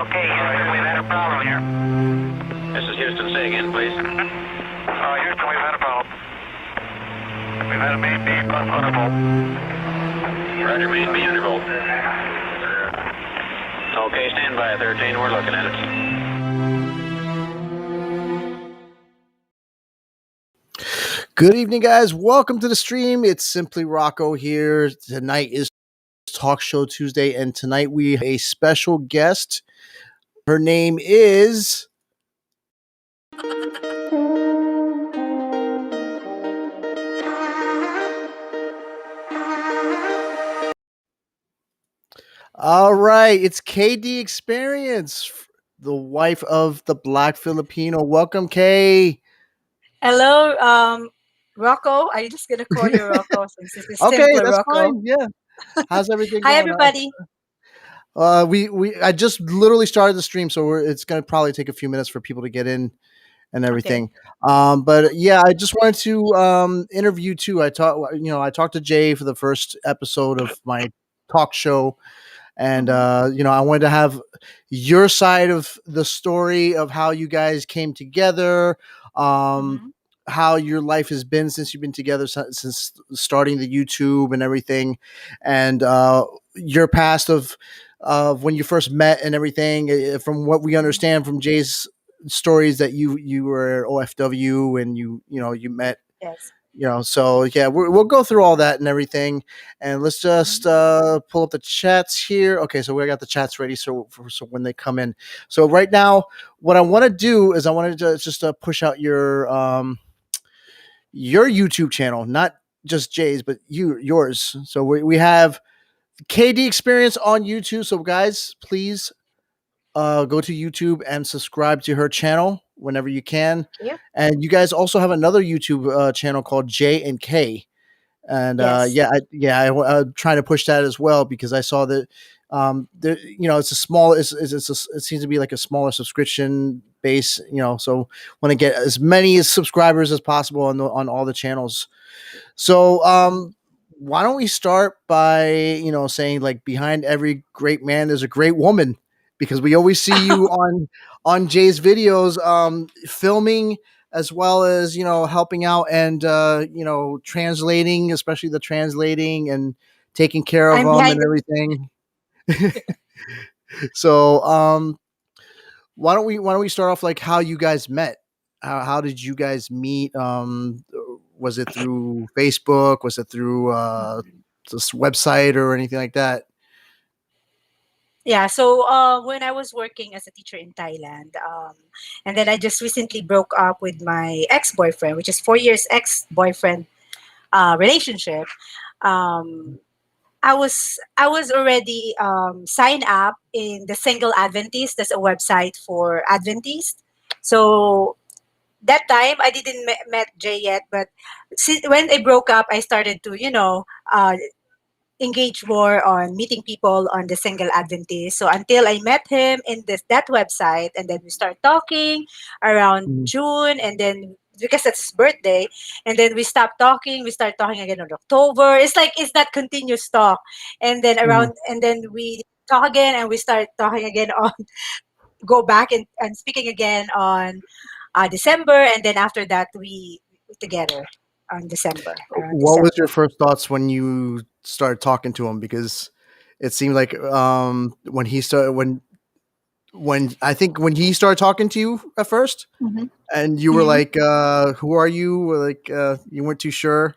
Okay, Houston, we've had a problem here. This is Houston. Say again, please. Houston, we've had a problem. We've had a main B plus undervolt. Roger, main B undervolt. Okay, stand by, 13. We're looking at it. Good evening, guys. Welcome to the stream. It's Simply Rocco here. Tonight is Talk Show Tuesday, and tonight we have a special guest. Her name is... All right, it's KD Experience, the wife of the Black Filipino. Welcome, Kay. Hello, Rocco. I'm just gonna call you Rocco since this is Okay, simpler that's Rocco. fine. Yeah. How's everything Hi, going? everybody. I just literally started the stream, so it's going to probably take a few minutes for people to get in and everything. But yeah, I just wanted to interview too. I talked to Jay for the first episode of my talk show, and I wanted to have your side of the story of how you guys came together, how your life has been since you've been together since starting the YouTube and everything, and your past of when you first met and everything. From what we understand from Jay's stories, that you were at OFW and you met. Yes. So yeah, we'll go through all that and everything, and let's just pull up the chats here. Okay, so we got the chats ready, so when they come in. So right now, what I want to do is I wanted to just push out your YouTube channel, not just Jay's, but yours. So we have KD Experience on YouTube. So guys, please go to YouTube and subscribe to her channel whenever you can. Yeah. And you guys also have another YouTube channel called J and K. And yes. I'm trying to push that as well, because I saw that it's a small, it seems to be like a smaller subscription base, so want to get as many subscribers as possible on all the channels. So why don't we start by saying, like, behind every great man there's a great woman, because we always see you on Jay's videos filming, as well as helping out and translating, especially the translating and taking care of I'm them behind and the everything. So why don't we start off, like, how you guys met? How did you guys meet? Was it through Facebook? Was it through this website or anything like that? Yeah. So when I was working as a teacher in Thailand, and then I just recently broke up with my ex-boyfriend, which is 4 years ex-boyfriend relationship. Um, I was already signed up in the Single Adventist. That's a website for Adventists. So that time I didn't met Jay yet, but when I broke up, I started to engage more on meeting people on the Single Adventist. So until I met him in that website, and then we start talking around Mhm. June, and then because it's his birthday, and then we stopped talking. We start talking again on October. It's that continuous talk, and then Mhm. and then we talk again, and we start talking again on go back and speaking again on December, and then after that we together on December around What was your December. first thoughts when you started talking to him? Because it seemed like when he started when he started talking to you at first, Hmm. and you were Hmm. like, "Who are you?" Or like, you weren't too sure.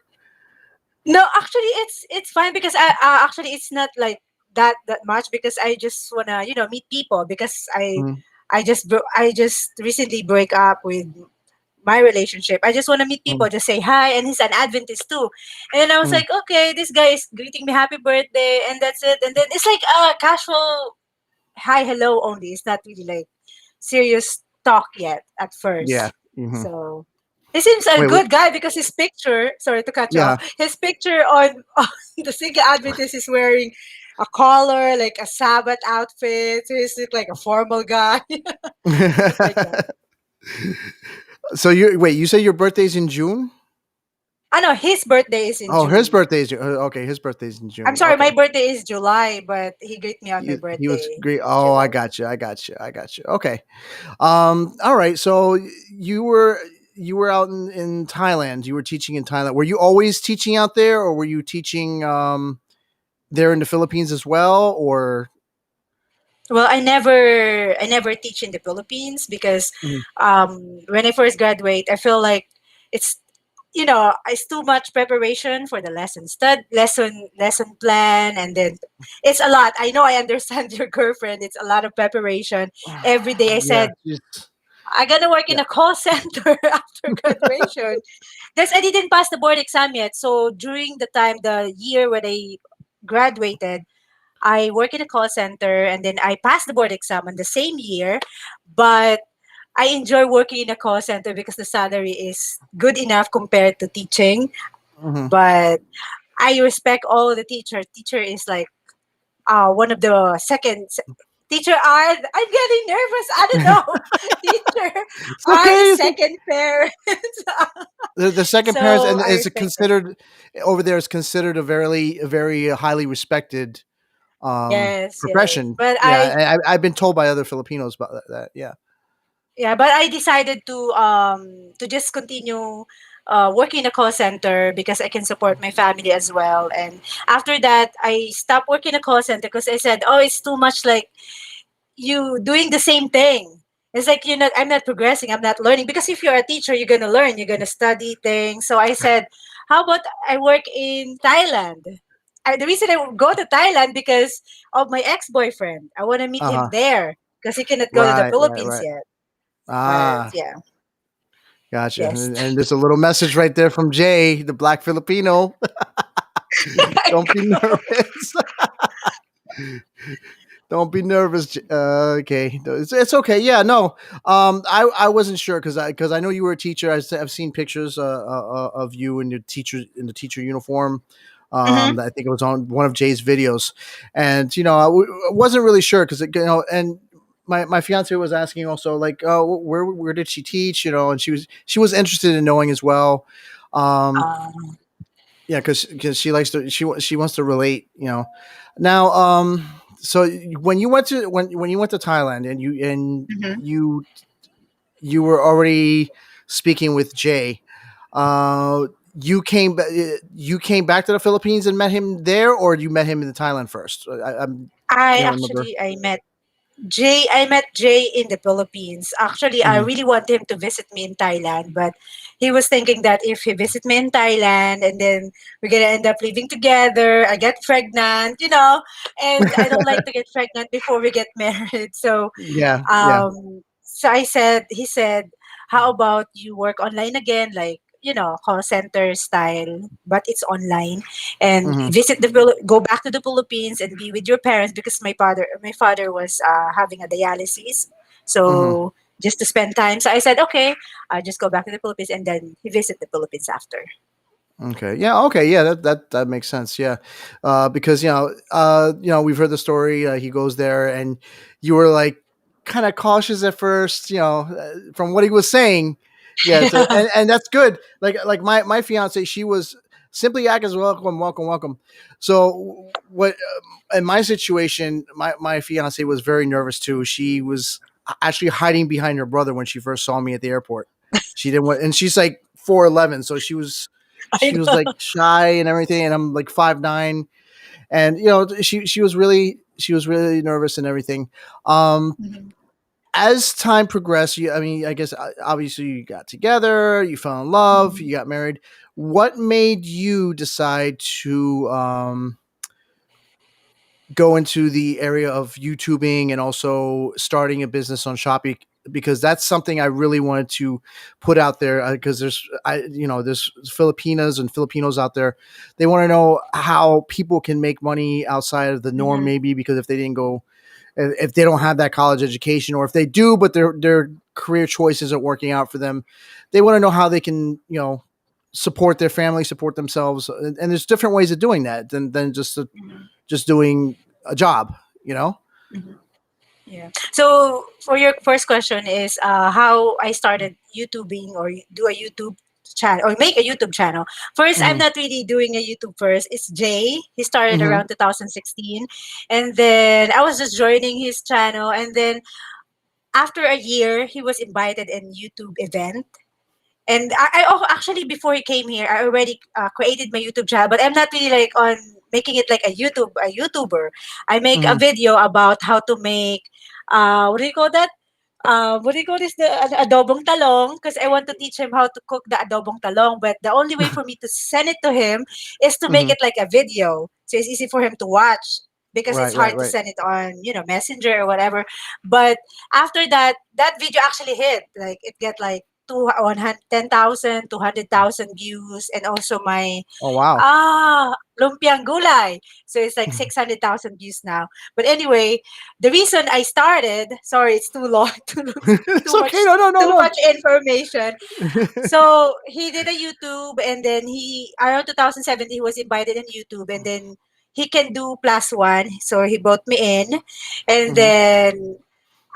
No, actually, it's fine because I actually it's not like that much because I just wanna meet people because Mhm. I just recently break up with my relationship. I just want to meet people, Mhm. just say hi, and he's an Adventist too. And then I was Mhm. like, okay, this guy is greeting me happy birthday, and that's it. And then it's like a casual hi, hello only. It's not really like serious talk yet at Yeah. first. Hmm. So he seems a Wait. good guy because his picture, sorry to cut you off, Yeah. his picture on, on the single Adventist is wearing a collar, like a Sabbath outfit. So he's look like a formal guy. Look like that. So you wait. You say your birthday's in June? I know his birthday is in Oh, his June. birthday is okay. His birthday's in I'm June. sorry, my Okay. birthday is July, but he greeted me on my He was birthday, great. which is Oh, I July. got you. I got you. I got you. Okay. All right. So you were you were out in Thailand. You were teaching in Thailand. Were you always teaching out there, or were you teaching there in the Philippines as well? Or Well, I never teach in the Philippines because Mhm. when I first graduate, I feel like it's it's too much preparation for the lesson plan, and then it's a lot. I know, I understand your girlfriend. It's a lot of preparation every day. I Yeah, said she's- I'm gonna work in yeah. a call center after graduation. Because I didn't pass the board exam yet. So during the year when I graduated, I work in a call center, and then I passed the board exam in the same year. But I enjoy working in a call center because the salary is good enough compared to teaching. Mhm. But I respect all the teacher. Teacher is like one of the second teacher are, I'm getting nervous. I don't know. Teacher It's are the okay. second parents. The second parents, So and I is respect them. considered over there is considered a very highly respected Yes, yes. profession. But Yeah, I've been told by other Filipinos about that. Yeah. I decided to just continue working in a call center because I can support my family as well. And after that, I stopped working in a call center because I said, "Oh, it's too much like you doing the same thing." It's like I'm not progressing, I'm not learning. Because if you're a teacher, you're gonna learn, you're gonna study things. So I said, "How about I work in Thailand?" The reason I would go to Thailand because of my ex-boyfriend. I want to meet Uh him huh. there because he cannot go to the Right. Right. Philippines Right. yet. But Ah, yeah, gotcha. yes. And there's a little message right there from Jay, the Black Filipino. Don't be nervous. Don't be nervous. Okay, it's okay. Yeah, no. I wasn't sure because I know you were a teacher. I've seen pictures of you in your teacher in the teacher uniform. Hmm. I think it was on one of Jay's videos, and I wasn't really sure because and my fiance was asking also like, oh, where did she teach? And she was interested in knowing as well. Um, Um, yeah, because she likes to she wants to relate. Now so when you went to Thailand and mhm. you were already speaking with Jay, uh you came back to the Philippines and met him there, or you met him in Thailand first? I I can't remember. actually I met Jay in the Philippines. Actually, I Mhm. really want him to visit me in Thailand, but he was thinking that if he visit me in Thailand and then we're gonna end up living together, I get pregnant, and I don't like to get pregnant before we get married. Yeah, yeah. So he said, how about you work online again, like, call center style, but it's online, and Hmm. go back to the Philippines and be with your parents because my father was having a dialysis. Hmm. So just to spend time. So I said, okay, I'll just go back to the Philippines, and then he visit the Philippines after. Okay. Yeah. Okay. Yeah. That makes sense. Yeah. Because we've heard the story. He goes there, and you were like kind of cautious at first. From what he was saying. Yeah. And that's good. Like my fiance, she was simply act as welcome, welcome, welcome. So what? In my situation, my fiance was very nervous too. She was actually hiding behind her brother when she first saw me at the airport. She didn't want, and she's like 4'11", so I she was know. like shy and everything, and I'm like 5'9", and she was really nervous and everything. Um, Mhm. as time progressed, I mean, I guess obviously you got together, you fell in love, Mhm. you got married. What made you decide to go into the area of YouTubing and also starting a business on Shopee? Because that's something I really wanted to put out there, because there's Filipinas and Filipinos out there. They want to know how people can make money outside of the norm, Mhm. maybe because if they don't have that college education, or if they do but their career choice isn't working out for them, they want to know how they can support their family, support themselves, and there's different ways of doing that than Mhm. just doing a job, you know? Mhm. Yeah. So for your first question is how I started YouTubing or do a YouTube. channel or make a YouTube channel. First, I'm Mm-hmm. not really doing a YouTube first. It's Jay. He started Mm-hmm. around 2016, and then I was just joining his channel, and then after a year, he was invited in YouTube event. And actually, before he came here, I already created my YouTube channel, but I'm not really like on making it like a YouTuber. I make a Mm-hmm. video about how to make what do you call that? What do you call this? The adobong talong, because I want to teach him how to cook the adobong talong. But the only way for me to send it to him is to make Mm-hmm. it like a video, so it's easy for him to watch. Because it's Right. Right. hard to Right. send it on, Messenger or whatever. But after that, that video actually hit. Like it get like 10,000, 200,000 views, and also my Oh wow. lumpiang gulay. So it's like 600,000 views now. But anyway, the reason I started, sorry, it's too long, It's too much, okay. No. No. No. too No. much information. So he did a YouTube, and then he around 2017 he was invited on YouTube, and then he can do plus one. So he brought me in, and Mm-hmm. then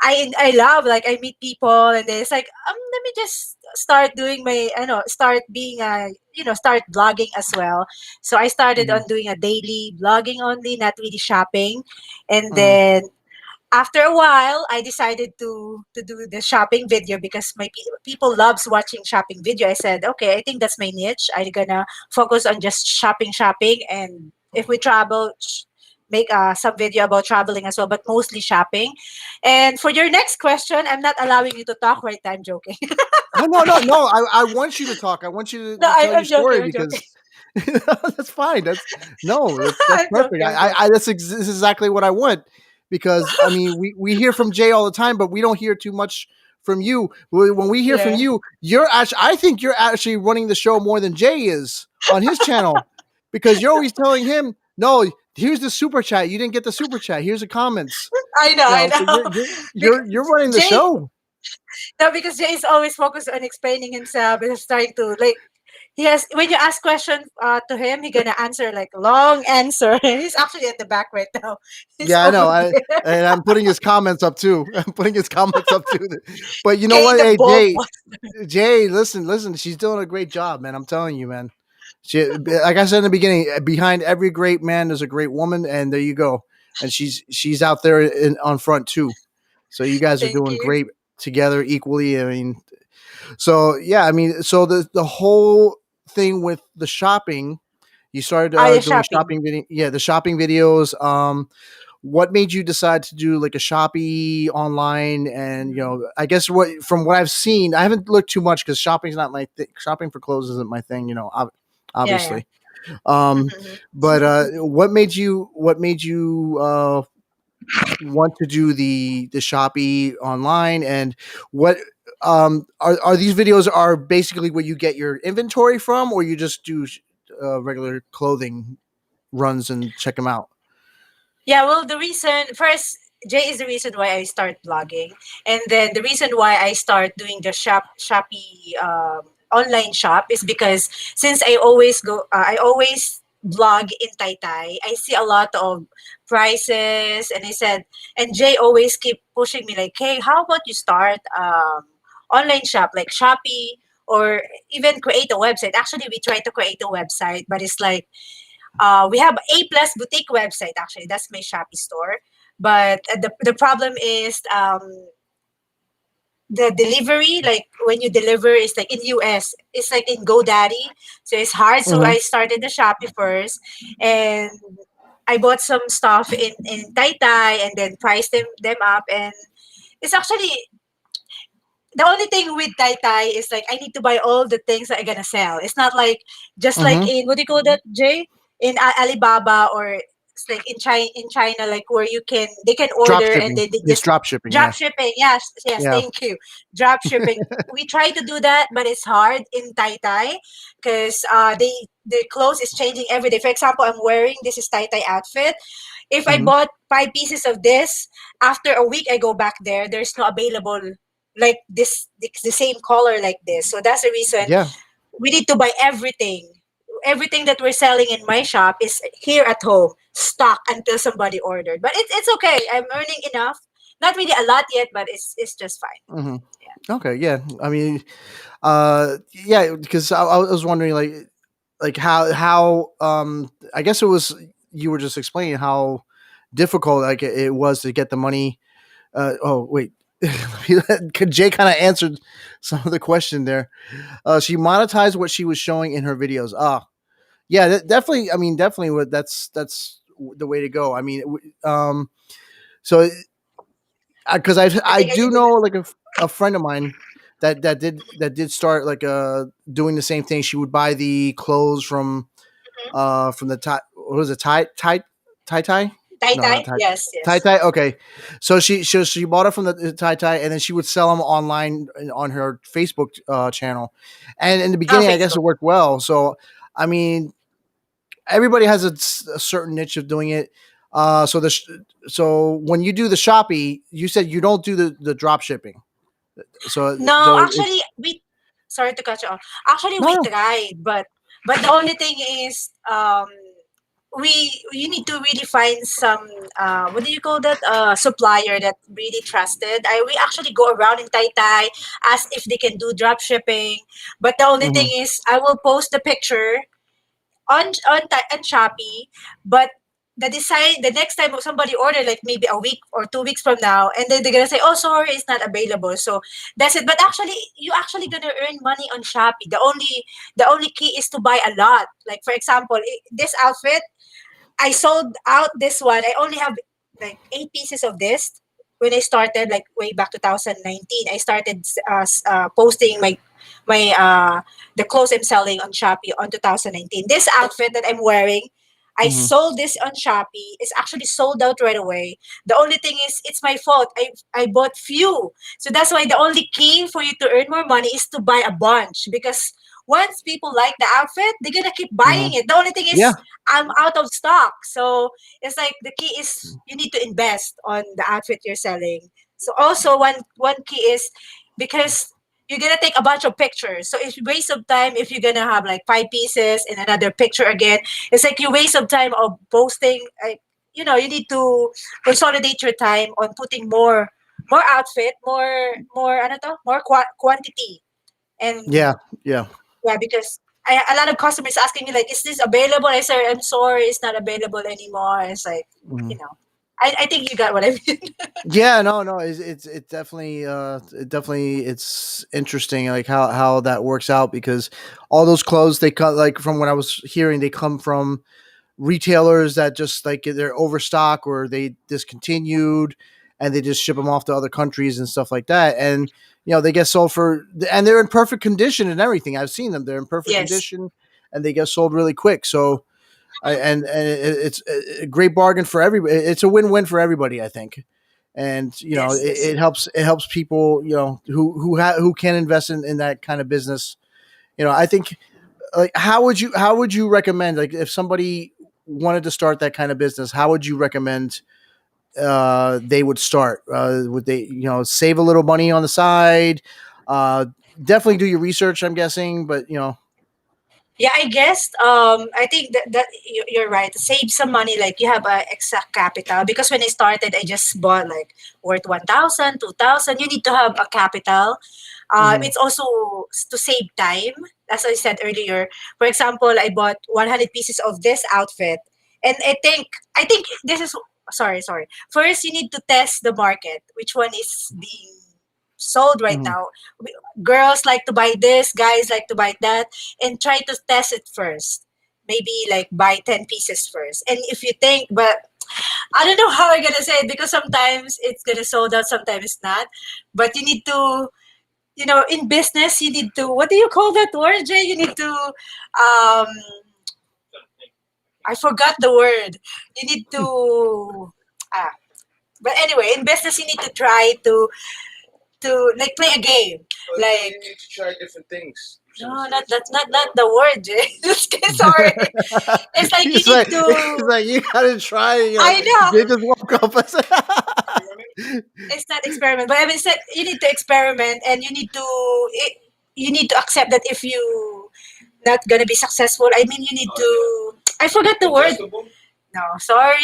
I love, like, I meet people, and then it's like, let me just start doing my, I know, start being a, start blogging as well. So I started Mm-hmm. on doing a daily blogging only, not really shopping. And Mm-hmm. then after a while, I decided to do the shopping video, because my people loves watching shopping video. I said, okay, I think that's my niche. I'm gonna focus on just shopping, and if we travel, make some video about traveling as well, but mostly shopping. And for your next question, I'm not allowing you to talk right now. I'm joking. Oh no. No. No. I want you to talk. I want you No, to tell your I'm joking. story I'm joking. because that's fine. That's no. That's I'm perfect. joking. I'm joking. This is exactly what I want because I mean we hear from Jay all the time, but we don't hear too much from you. When we hear from Yeah. you, you're actually I think you're actually running the show more than Jay is on his channel because you're always telling him, "No, here's the super chat. You didn't get the super chat. Here's the comments." I know. You I know, so know. you're Because running the Jay, show. no, because Jay is always focused on explaining himself and trying to, like, he has, when you ask question to him, he gonna answer like long answer. He's actually at the back right now. He's Yeah, I know. over there And I'm putting his comments up too. I'm putting his comments up too. But you know getting what? the Hey, ball. Jay, listen. She's doing a great job, man. I'm telling you, man. She, like I said in the beginning, behind every great man, there's a great woman, and there you go. And she's out there on front too. So you guys are Thank doing you. great together equally. I mean, so yeah, I mean, so the whole thing with the shopping, you started Ah, yeah, doing shopping. shopping video, yeah, the shopping videos. What made you decide to do like a Shopee online? And I guess what from what I've seen, I haven't looked too much because shopping's not my shopping for clothes isn't my thing. Yeah, yeah. Obviously. Um, Mhm. but what made you want to do the Shopee online, and what are these videos are basically where you get your inventory from, or you just do regular clothing runs and check them out? Yeah, well, the reason first, Jay is the reason why I start blogging, and then the reason why I start doing the Shopee online shop is because since I always blog in Taytay. I see a lot of prices, and I said, and Jay always keep pushing me like, hey, how about you start online shop like Shopee, or even create a website. Actually, we tried to create a website, but it's like we have A plus boutique website. Actually, that's my Shopee store. But the problem is the delivery. Like when you deliver, it's like in US, it's like in GoDaddy, so it's hard. So Hmm. I started the Shopee first, and I bought some stuff in Taytay, and then priced them up, and it's actually the only thing with Taytay is like I need to buy all the things that I'm gonna sell. It's not like just like Hmm. in what do you call that, Jay? In Alibaba, or it's like in China, like where they can Drop order and shipping. then they It's just drop shipping. drop Yeah. shipping. Yes, yes, Yeah. thank you. Drop shipping. We try to do that, but it's hard in Taytay because the clothes is changing every day. For example, I'm wearing this is Taytay outfit. If I Hmm. bought 5 pieces of this, after a week I go back there. There's no available like this the same color like this. So that's the reason Yeah. we need to buy everything. Everything that we're selling in my shop is here at home, stock until somebody ordered. But it's okay. I'm earning enough. Not really a lot yet, but it's just fine. Hmm. Yeah. Okay. Yeah. I mean, Yeah, because I was wondering like how I guess it was you were just explaining how difficult like it was to get the money. Oh wait, Jay kind of answered some of the question there. She monetized what she was showing in her videos. Ah, yeah, definitely. I mean, definitely. That's the way to go. I mean, so because I I think I do can do know that. like a friend of mine that did start like doing the same thing. She would buy the clothes from the tie. What was it? Tie? Tai No, Tai? not tie. Yes, Tie yes. tie. Okay, so she bought it from the tie tie, and then she would sell them online on her Facebook channel. And in the Oh, beginning, I guess Facebook. it worked well. So I mean, everybody has a certain niche of doing it. So when you do the Shopee, you said you don't do the drop shipping. No, So actually, we. Sorry to cut you off. Actually, no, we no. tried, but the only thing is, we you need to really find some what do you call that supplier that really trusted. We actually go around in Tai ask if they can do drop shipping, but the only thing Mhm, is I will post the picture on Shopee, but the next time somebody order like maybe a week or 2 weeks from now, and then they're gonna say, "Oh, sorry, it's not available." So that's it. But actually, you actually gonna earn money on Shopee. The only key is to buy a lot. Like for example, this outfit I sold out this one. I only have like 8 pieces of this. When I started, like way back 2019, I started posting my the clothes I'm selling on Shopee on 2019. This outfit that I'm wearing, I mhm. sold this on Shopee. It's actually sold out right away. The only thing is, it's my fault. I bought few, so that's why the only key for you to earn more money is to buy a bunch, because once people like the outfit, they're gonna keep buying Mhm. it. The only thing Yeah. is, I'm out of stock. So it's like the key is you need to invest on the outfit you're selling. So also one key is, because you're gonna take a bunch of pictures. So it's waste of time if you're gonna have like 5 pieces and another picture again. It's like you waste of time of posting. Like, you need to consolidate your time on putting more outfit, more ano to, more quantity. And Yeah. Yeah. yeah, because a lot of customers asking me like, "Is this available?" I said, "I'm sorry, it's not available anymore." It's like, you Mhm. know, I think you got what I mean. Yeah, no. It definitely it's interesting like how that works out because all those clothes they cut like from what I was hearing they come from retailers that just like they're overstock or they discontinued and they just ship them off to other countries and stuff like that and they get sold for and they're in perfect condition and everything. I've seen them, they're in perfect Yes. condition and they get sold really quick. So and it's a great bargain for everybody. It's a win-win for everybody, I think. And Yes. Yes. it helps people who can invest in that kind of business. I think like how would you recommend like if somebody wanted to start that kind of business, how would you recommend they would start? Would they save a little money on the side? Uh, Definitely do your research, I'm guessing, but Yeah, I guess. I think that you're right. Save some money, like you have a exact capital. Because when I started, I just bought like worth 1,000, 2,000. You need to have a capital. mhm, It's also to save time. As I said earlier, for example, I bought 100 pieces of this outfit, and I think this is sorry. First, you need to test the market. Which one is being sold right mhm. now? Girls like to buy this, guys like to buy that, and try to test it first. Maybe like buy 10 pieces first. And if you think, but I don't know how I'm gonna say it, because sometimes it's gonna sold out, sometimes it's not. But you need to, in business, you need to, what do you call that word, Jay? You need to, I forgot the word. You need to, ah. But anyway, in business, you need to try to like play a game. Like, You need to try different things. no, not that's not the word, Jay. Just kidding, sorry. It's like you need It's to. like you gotta try. I know They just woke up. it's not experiment, but I mean, said you need to experiment, and you need to accept that if you not gonna be successful. I mean, you need to. I forgot the word. No, sorry,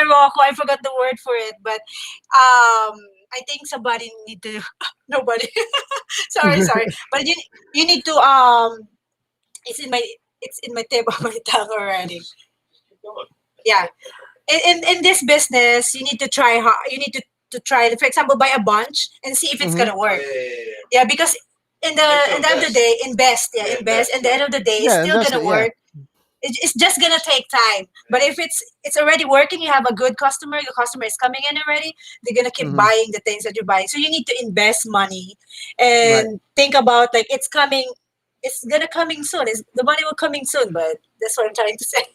Rocco. I forgot the word for it, but I think somebody need to nobody. Sorry. But you need to it's in my it's in my tip of my tongue already. Yeah. In this business, you need to try hard. You need to try, for example, buy a bunch and see if it's Hmm. gonna work. Yeah, because in the end of the day, invest. Yeah, invest. And the end of the day, it's Yeah, still invest gonna it. Yeah. work. It's just gonna take time. But if it's already working, you have a good customer. Your customer is coming in already. They're gonna keep Hmm. buying the things that you're buying. So you need to invest money Right. and think about like it's coming. It's gonna coming soon. The money will coming soon. But that's what I'm trying to say.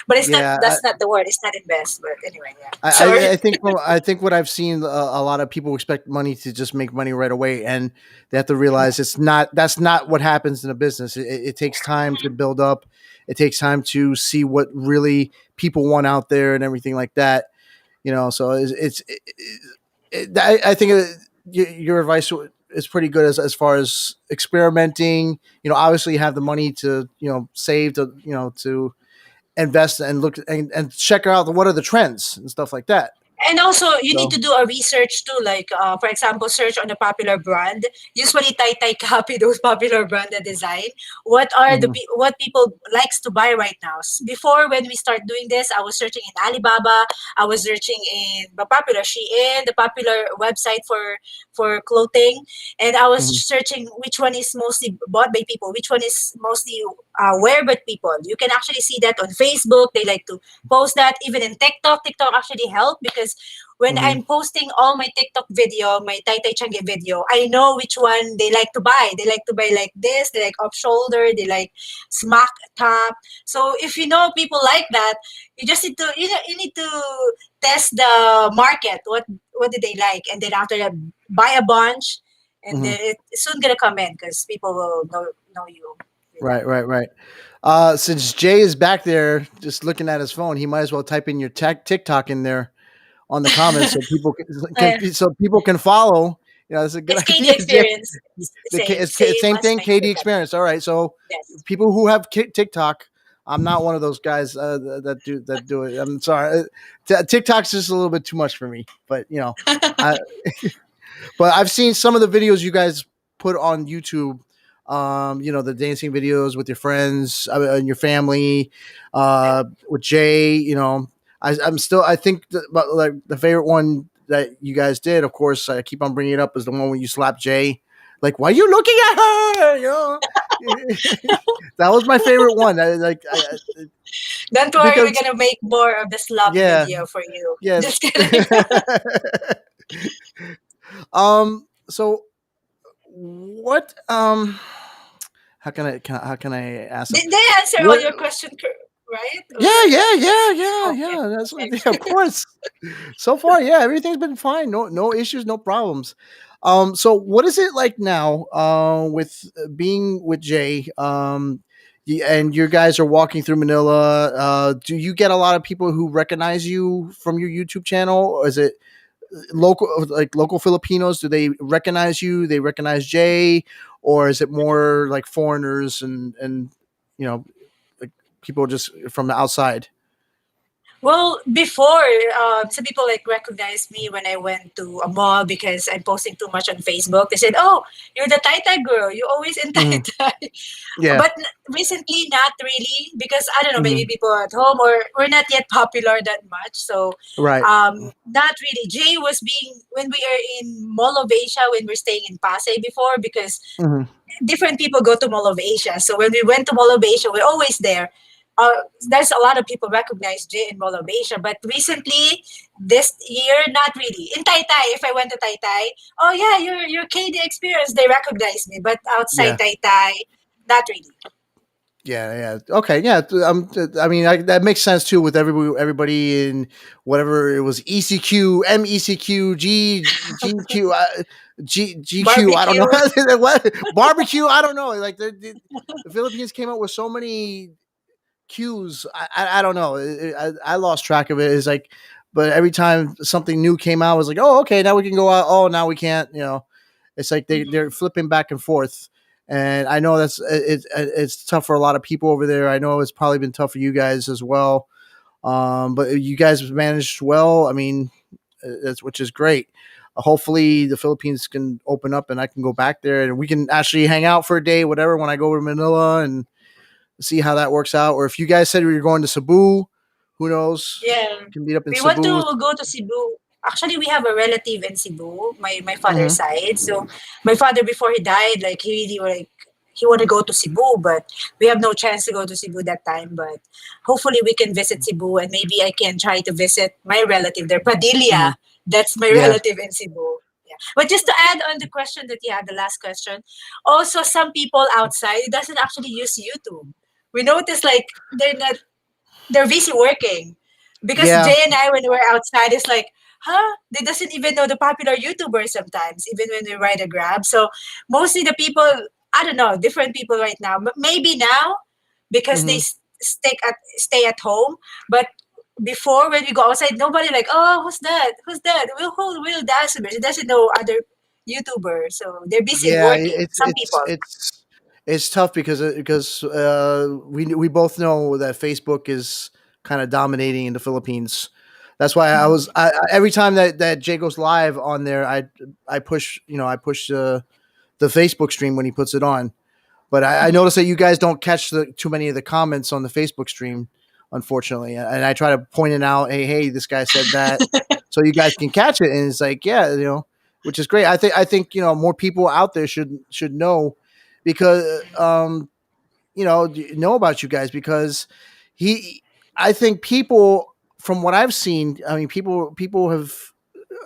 But it's not. Yeah. That's not the word. It's not invest. But anyway, yeah. I, Sorry. I think what I've seen a lot of people expect money to just make money right away, and they have to realize it's not. That's not what happens in a business. It takes time to build up. It takes time to see what really people want out there and everything like that. So I think your advice is pretty good as far as experimenting. Obviously you have the money to save to invest and look and check out what are the trends and stuff like that. And also, you need So. to do a research too. Like, for example, search on a popular brand. Usually, Tai copy those popular branded design. What are Mhm. what people likes to buy right now? Before, when we start doing this, I was searching in Alibaba. I was searching in the popular Shein, the popular website for clothing, and I was Mhm. searching which one is mostly bought by people, which one is mostly wear by people. You can actually see that on Facebook. They like to post that even in TikTok. TikTok actually help because when Mhm. I'm posting all my TikTok video, my Tai Tai Changi video, I know which one they like to buy. They like to buy like this, they like off shoulder, they like smack top. So if you know people like that, you just need to you need to test the market. What do they like? And then after that, buy a bunch and Mhm. then it's soon gonna come in because people will know you with that. Right, right, right. Since Jay is back there just looking at his phone, he might as well type in your TikTok in there on the comments so people Uh, so people can follow. That's a good it's KD idea, Jay. experience. Same, Same as thing, my KD TikTok. experience. All right, so Yes. people who have TikTok, I'm not one of those guys that do it. I'm sorry, TikTok's just a little bit too much for me. But I but I've seen some of the videos you guys put on YouTube. The dancing videos with your friends and your family, with Jay. I'm still. I think but like the favorite one that you guys did, of course, I keep on bringing it up, is the one where you slap Jay. Like, why are you looking at her? That was my favorite one. Don't worry, we're Because gonna make more of the slop yeah, video for you. yes. Just kidding. So what how can I ask them? Did they answer all What? your question, right? Yeah, Or yeah, yeah, yeah, okay, yeah. That's what. okay. Yeah, of course. So far, yeah, everything's been fine. No issues, no problems. So what is it like now? With being with Jay. And your guys are walking through Manila. Do you get a lot of people who recognize you from your YouTube channel, or is it local Filipinos? Do they recognize you? They recognize Jay, or is it more like foreigners and you know like people just from the outside? Well, before, some people like recognized me when I went to a mall because I'm posting too much on Facebook. They said, "Oh, you're the Tai Tai girl. You always in Tai Hmm. Tai." Yeah. But recently, not really because I don't know. Maybe Hmm. people at home or we're not yet popular that much. So, Right. not really. Jay was being when we are in Mall of Asia when we're staying in Pasay before because Hmm. different people go to Mall of Asia. So when we went to Mall of Asia, we're always there. There's a lot of people recognize Jay in Mall of Asia, but recently, this year, not really. In Tai Tai, if I went to Tai Tai, oh yeah, you're KD Experience, they recognize me. But outside Yeah. Tai Tai, not really. Yeah, yeah. Okay, yeah. I mean, that makes sense too with everybody in whatever it was, ECQ, MECQ, GQ, GQ. I don't Barbecue. know what barbecue. I don't know. Like the Philippines came up with so many Qs. I don't know. I lost track of it. It's like, but every time something new came out, I was like, oh, okay, now we can go out. Oh, now we can't. It's like they're flipping back and forth, and I know it's tough for a lot of people over there. I know it's probably been tough for you guys as well. But you guys have managed well. I mean, that's which is great. hopefully the Philippines can open up and I can go back there and we can actually hang out for a day, whatever, when I go to Manila and see how that works out. Or if you guys said we were going to Cebu, who knows? Yeah. We can meet up in We want Cebu. to go to Cebu. Actually, we have a relative in Cebu, my father's Mhm. side. So my father, before he died, like he really he want to go to Cebu, but we have no chance to go to Cebu that time. But hopefully, we can visit Cebu, and maybe I can try to visit my relative there, Mhm. Padilla. That's my Yeah. relative in Cebu. Yeah. But just to add on the question that you had, the last question, also some people outside doesn't actually use YouTube. We notice like they're busy working. Because Yeah. Jay and I, when we're outside, it's like, huh? They doesn't even know the popular YouTubers sometimes, even when we ride a Grab. So mostly the people, I don't know, different people right now. Maybe now because they Mhm. stay at home. But before when we go outside, nobody like, oh, who's that? Who's that? Will Dasmers? He doesn't know other YouTubers. So they're busy Yeah, working. Some people. it's tough because we both know that Facebook is kind of dominating in the Philippines. That's why every time that Jay goes live on there, I push the Facebook stream when he puts it on. But I notice that you guys don't catch too many of the comments on the Facebook stream, unfortunately. And I try to point it out, hey, this guy said that, so you guys can catch it. And it's like, yeah, which is great. I think more people out there should know because know about you guys because he. I think people from what I've seen, I mean, people have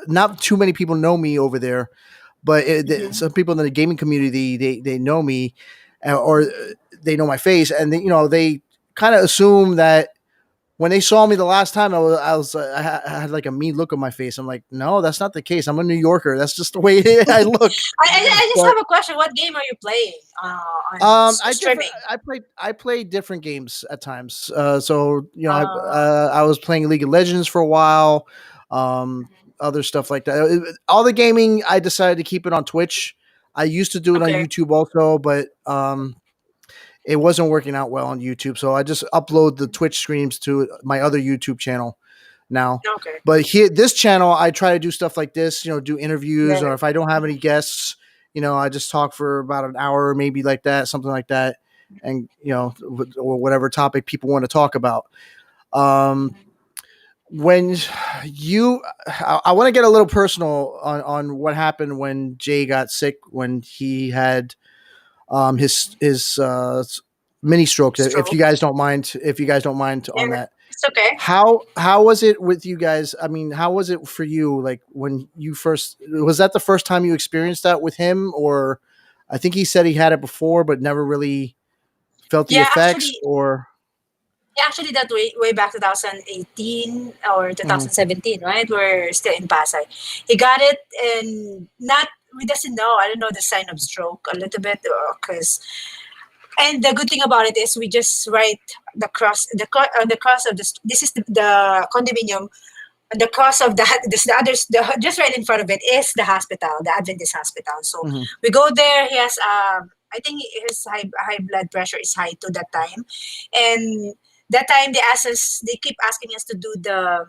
not too many people know me over there, but Mhm. some people in the gaming community they know me, or they know my face, and they kind of assume that when they saw me the last time, I had like a mean look on my face. I'm like, no, that's not the case. I'm a New Yorker. That's just the way I look. I just But have a question. What game are you playing on streaming? I play different games at times. So Uh, I was playing League of Legends for a while. Other stuff like that. All the gaming I decided to keep it on Twitch. I used to do it on okay. YouTube also, but it wasn't working out well on YouTube. So I just upload the Twitch streams to my other YouTube channel now. Okay. But here, this channel, I try to do stuff like this, do interviews, Yeah. or if I don't have any guests, I just talk for about an hour, maybe like that, something like that, and or whatever topic people want to talk about. Um, when I want to get a little personal on what happened when Jay got sick when he had his mini stroke. If you Stroke. guys don't mind, on Yeah. that, It's okay. how was it with you guys? I mean, how was it for you? Like when you first, was that the first time you experienced that with him, or I think he said he had it before but never really felt the Yeah, effects, actually, or that way back 2018 or Mhm. 2017, right? We're still in Pasay. He got it, and not we doesn't know. I don't know the sign of stroke a little bit because. And the good thing about it is we just write the cross of this is the condominium. The cross of that this the others just right in front of it is the hospital, the Adventist hospital. So Mhm. we go there. He has I think his high blood pressure is high to that time, and that time they keep asking us to do the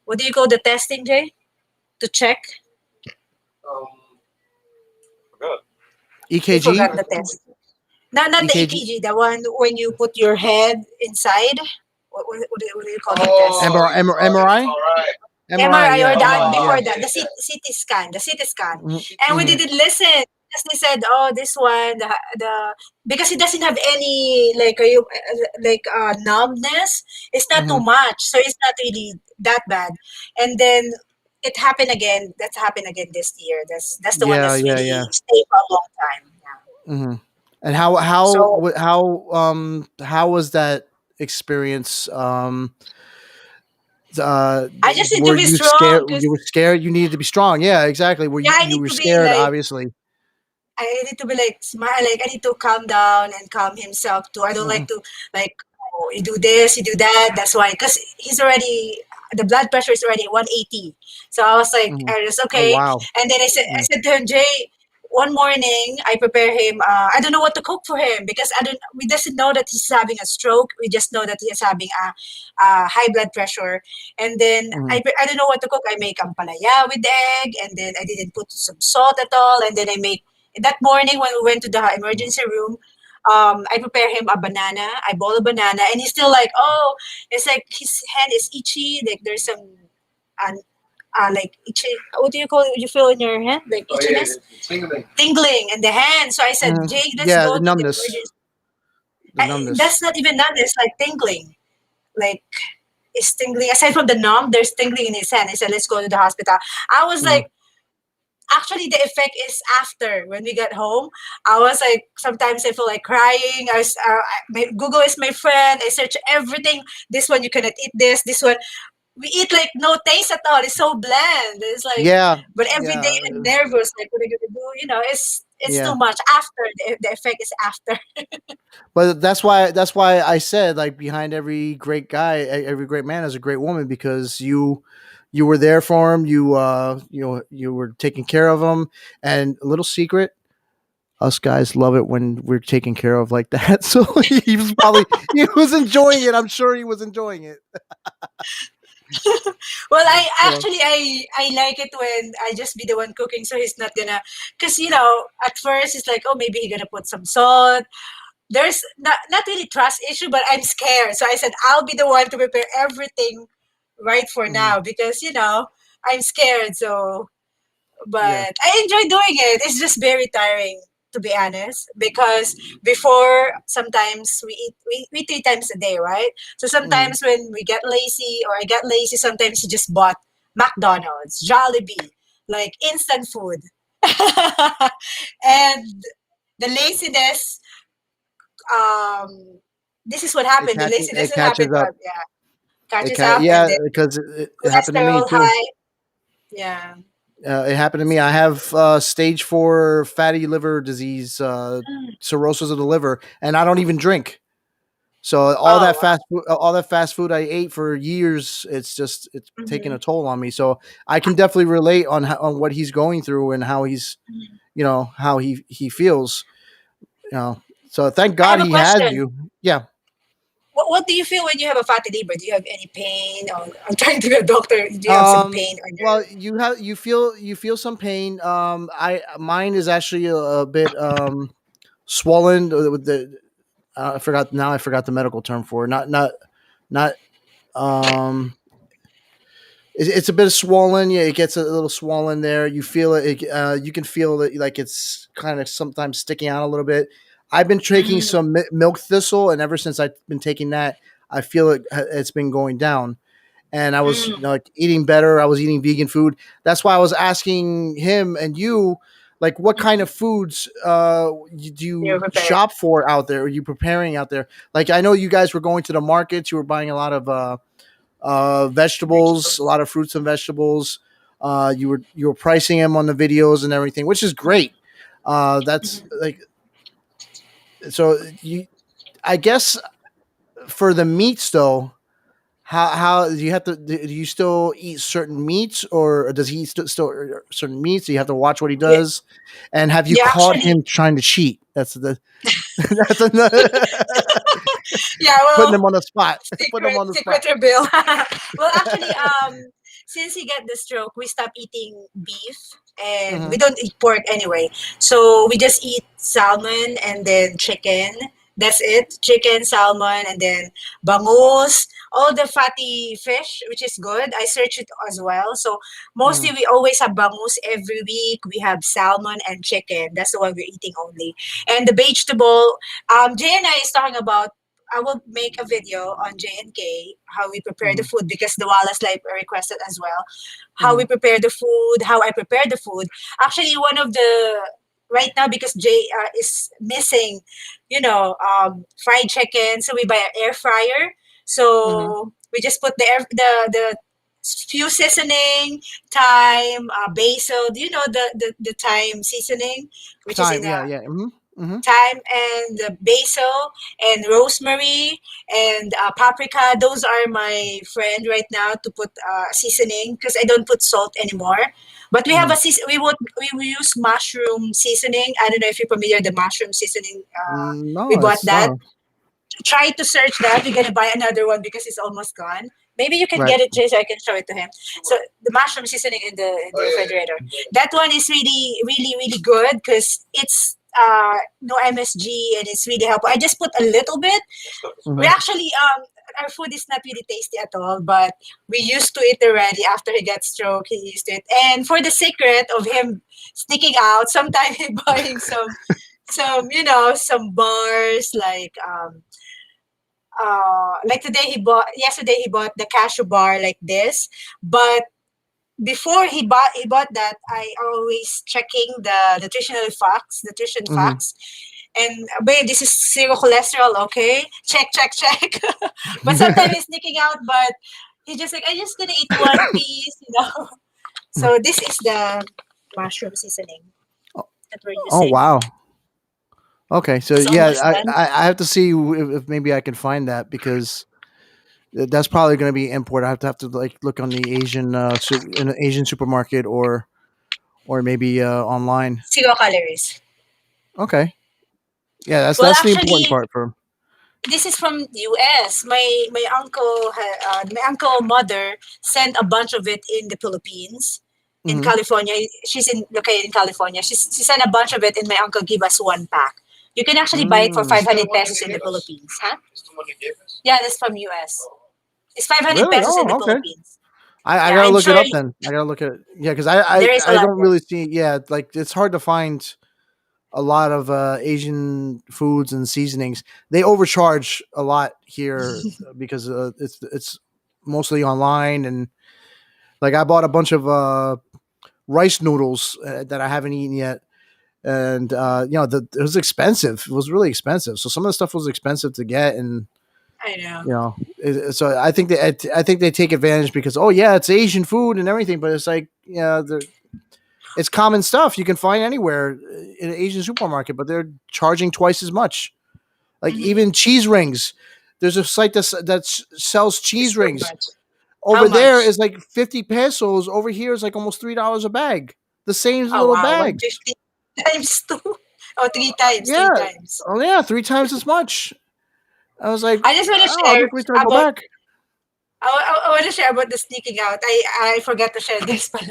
what do you call the testing, Jay, to check. We EKG, forgot the test. Not the EKG, EKG, the one when you put your head inside. What do you call the test? MRI, MRI, MRI or yeah, the MRI, yeah. before that, the CT scan, Mhm. and we Mhm. didn't listen because they said, "Oh, this one, the because it doesn't have any numbness. It's not too Mhm. much, so it's not really that bad." And then it happened again. That's happened again this year. That's the one Yeah, that's yeah, yeah. really stayed for a long time. Yeah. Mhm. And So how was that experience? I just need to Were be you strong scared? because You were scared. You needed to be strong. Yeah, exactly. Were yeah, I you need were to be scared? like Obviously. I need to be like smile. Like I need to calm down and calm himself too. I don't like Mhm. to like oh, you do this, you do that. That's why because he's already the blood pressure is already 180. So I was like, Mhm. I was Oh okay. wow. And then I Mm. said to him, Jay, one morning I prepare him. I don't know what to cook for him because I don't. We doesn't know that he's having a stroke. We just know that he's having a high blood pressure. And then Mhm. I don't know what to cook. I make ampalaya with egg, and then I didn't put some salt at all. And then I make that morning when we went to the emergency room. I prepare him a banana. I boil a banana, and he's still like, oh, it's like his hand is itchy. Like there's some uh, like itchy. What do you call it? You feel in your hand like itchiness, tingling in the hand. So I said, Mhm. Jake, let's Yeah, go the to the numbness, emergency. the numbness. That's not even numbness, like tingling. Like it's tingling. Aside from the numb, there's tingling in his hand. I said, let's go to the hospital. I was Mhm. like, actually, the effect is after when we got home. I was like, sometimes I feel like crying. Google is my friend. I search everything. This one you cannot eat this. This one we eat like no taste at all. It's so bland. It's like, Yeah, but every day yeah, I'm nervous. Like, what are you gonna do? It's too yeah. much. After the effect is after. But that's why I said like behind every great guy, every great man is a great woman because you were there for him. You were taking care of him. And a little secret, us guys love it when we're taken care of like that. So he was enjoying it. I'm sure he was enjoying it. Well, I So actually I like it when I just be the one cooking, so he's not gonna. Because at first it's like, oh, maybe he gonna put some salt. There's not really trust issue, but I'm scared. So I said I'll be the one to prepare everything right for mhm, now because I'm scared. So yeah. but I enjoy doing it. It's just very tiring, to be honest, because before sometimes we 3 times a day, right? So Mhm. sometimes when we get lazy or I get lazy, sometimes you just bought McDonald's, Jollibee, like instant food, and the laziness. Um, this is what happened. The laziness It that happened catches up. yeah, catches up, and Yeah, then because it happened to me cholesterol too. high. Yeah. It happened to me. I have stage 4 fatty liver disease, cirrhosis of the liver, and I don't even drink. So Oh wow. all that fast food I ate for years, it's taking Hmm. a toll on me. So I can definitely relate on what he's going through and how how he feels. You know, so thank I God have a he has question. you. Yeah. What do you feel when you have a fatty liver? Do you have any pain? Or I'm trying to be a doctor. Do you have some pain on your? Well, you feel some pain. I mine is actually a bit swollen with the I forgot the medical term for it. Not um it's a bit swollen. Yeah, it gets a little swollen there. You feel it. You can feel that like it's kind of sometimes sticking out a little bit. I've been taking Mm, some milk thistle, and ever since I've been taking that, I feel it's been going down. And I was mm, like eating better. I was eating vegan food. That's why I was asking him and you, like, what kind mm. of foods do You're you preparing. shop for out there? Are you preparing out there? Like, I know you guys were going to the markets. You were buying a lot of vegetables, a Vegetables. lot of fruits and vegetables. You were pricing them on the videos and everything, which is great. That's Mhm. like so you. I guess for the meats though, how do you have to? Do you still eat certain meats, or does he still certain meats? Do you have to watch what he Yeah, does? And have you yeah, caught actually, him trying to cheat? That's another yeah. putting Well, him on the spot. Putting him secret on the spot. secret reveal. Well, actually, since he got the stroke, we stopped eating beef, and we Hmm. don't eat pork anyway. So we just eat salmon and then chicken. That's it. Chicken, salmon, and then bangus, all the fatty fish, which is good. I search it as well. So Hmm. mostly we always have bangus every week. We have salmon and chicken. That's the one we're eating only. And the vegetable, Jay and I is talking about I will make a video on J and K how we prepare the Hmm. food because the Wallace Life requested as well how we Hmm. prepare the food, how I prepare the food. Actually, one of the right now because Jay is missing, fried chicken, so we buy an air fryer. Hmm. So we just put the few seasoning, thyme, basil. Do you know the thyme seasoning, which is in Time. a Yeah. Yeah. Hmm. Mm-hmm. thyme and basil and rosemary and paprika. Those are my friend right now to put seasoning because I don't put salt anymore. But we have Mm-hmm. a we use mushroom seasoning. I don't know if you're familiar with the mushroom seasoning. We No, bought it's that. not Try to search that. We're gonna buy another one because it's almost gone. Maybe you can right. get it, Jay, so I can show it to him. So the mushroom seasoning in the refrigerator. That one is really, really, really good because it's no MSG and it's really helpful. I just put a little bit. We Mm-hmm. actually our food is not really tasty at all, but we used to it already after he got stroke. He used to it, and for the secret of him sneaking out, sometimes he buying some some bars like today he bought yesterday he bought the cashew bar like this, but before he bought that, I always checking the nutrition Mm-hmm. facts, and babe, this is zero cholesterol, okay? Check, check, check. But sometimes he's sneaking out, but he's just like, I'm just gonna eat one piece. So this is the mushroom seasoning that we're Oh using. wow. Okay, so It's yeah, almost done. I have to see if maybe I can find that because that's probably going to be import. I have to like look on the Asian in an Asian supermarket or maybe online. Zero calories. Okay, yeah, Well, that's the important actually, part for. this is from US. My uncle mother sent a bunch of it in the Philippines, in Hmm. California. She's located in California. She sent a bunch of it, and my uncle gave us one pack. You can actually buy it for Mm. 500 pesos in the Philippines, huh? Yeah, that's from US. It's 500 Really? pesos in the Oh, okay. Philippines. I Yeah, gotta I'm look it sure up then. I gotta look at it. Yeah, because there is a I lot don't there. really see. Yeah, like it's hard to find a lot of Asian foods and seasonings. They overcharge a lot here because it's mostly online and like I bought a bunch of rice noodles that I haven't eaten yet, and it was expensive. It was really expensive. So some of the stuff was expensive to get, and I know. so I think they take advantage because oh yeah, it's Asian food and everything, but it's like yeah, it's common stuff you can find anywhere in an Asian supermarket, but they're charging twice as much. Like Mhm. even cheese rings. There's a site that sells It's cheese too rings. much. How Over there much? is like 50 pesos. Over here is like almost $3 a bag. The same Oh little wow, bag. 150 times two. Oh, three times, three Yeah. times. Oh yeah, three times as much. I was like, I just want to oh, I'll share just wait till I go about back. I want to share about the sneaking out. I forgot to share this. But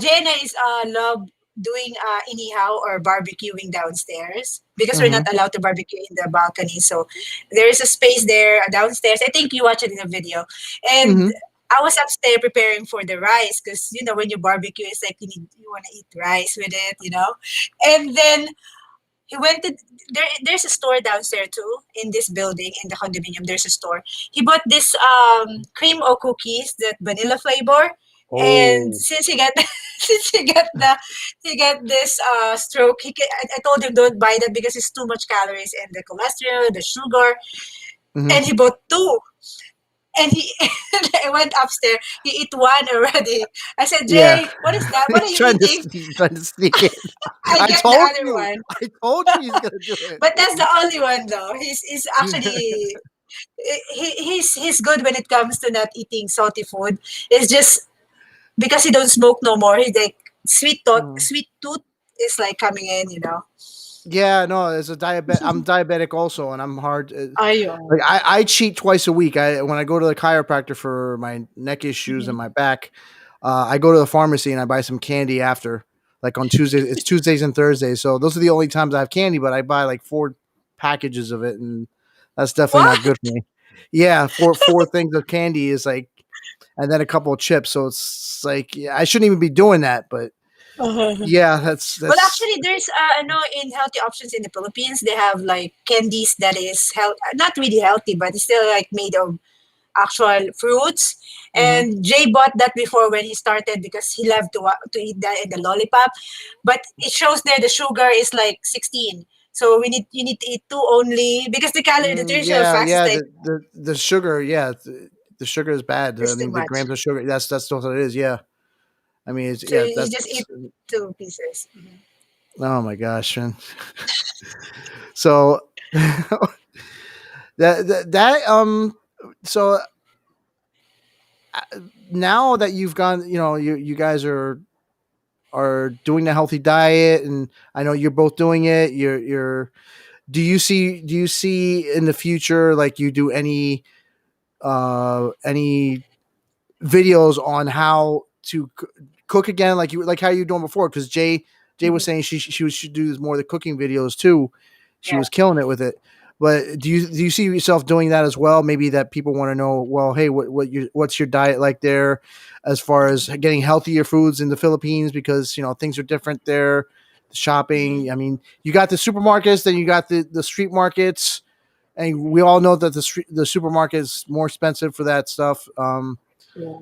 Jenna is love doing anyhow or barbecuing downstairs because we're Mm-hmm. not allowed to barbecue in the balcony. So there is a space there downstairs. I think you watched it in the video, and Mm-hmm. I was upstairs preparing for the rice because when you barbecue, it's like you want to eat rice with it. And then he went to there's a store downstairs too in this building in the condominium. There's a store. He bought this cream o cookies that vanilla flavor, and Oh. since he got since he got this stroke, I told him don't buy that because it's too much calories and the cholesterol, the sugar, Mm-hmm. and he bought two. And he I went upstairs. He ate one already. I said, Yeah. Jay, what is that? What are he's you eating? trying to sneak in. I I get the told other you. one. I told you he's gonna do But that's the only one though. He's actually he's good when it comes to not eating salty food. It's just because he don't smoke no more. He's like it. sweet tooth is like coming in. Yeah, no, as a diabetic, I'm diabetic also, and I'm hard. Ayun. Like I cheat twice a week. When I go to the chiropractor for my neck issues and Mhm. my back, I go to the pharmacy and I buy some candy after. Like on Tuesdays, it's Tuesdays and Thursdays, so those are the only times I have candy. But I buy like 4 packages of it, and that's definitely not What? good for me. Yeah, four things of candy is like, and then a couple of chips. So it's like yeah, I shouldn't even be doing that, but yeah, Well, that's. actually, there's I know in healthy options in the Philippines, they have like candies that is not really healthy, but it's still like made of actual fruits. Mhm. And Jay bought that before when he started because he loved to eat that in the lollipop. But it shows there the sugar is like 16. So you need to eat two only because nutritional Yeah, facts is yeah. like The sugar, yeah, the sugar is bad. I it's too mean, the much. grams of sugar. That's what it is. Yeah. I mean, it's So yeah. you just That's eat two pieces. Mhm. Oh my gosh, man. So that so now that you've gone, you guys are doing the healthy diet, and I know you're both doing it. You're do you see in the future, like, you do any videos on how to cook again, like how you were doing before? Because Jay was Mhm. saying she should do more of the cooking videos too. She Yeah. was killing it with it. But do you see yourself doing that as well? Maybe that people want to know. Well, hey, what's your diet like there, as far as Mhm. getting healthier foods in the Philippines? Because things are different there. Mhm. Shopping. I mean, you got the supermarkets, then you got the street markets, and we all know that the supermarket is more expensive for that stuff. Yeah.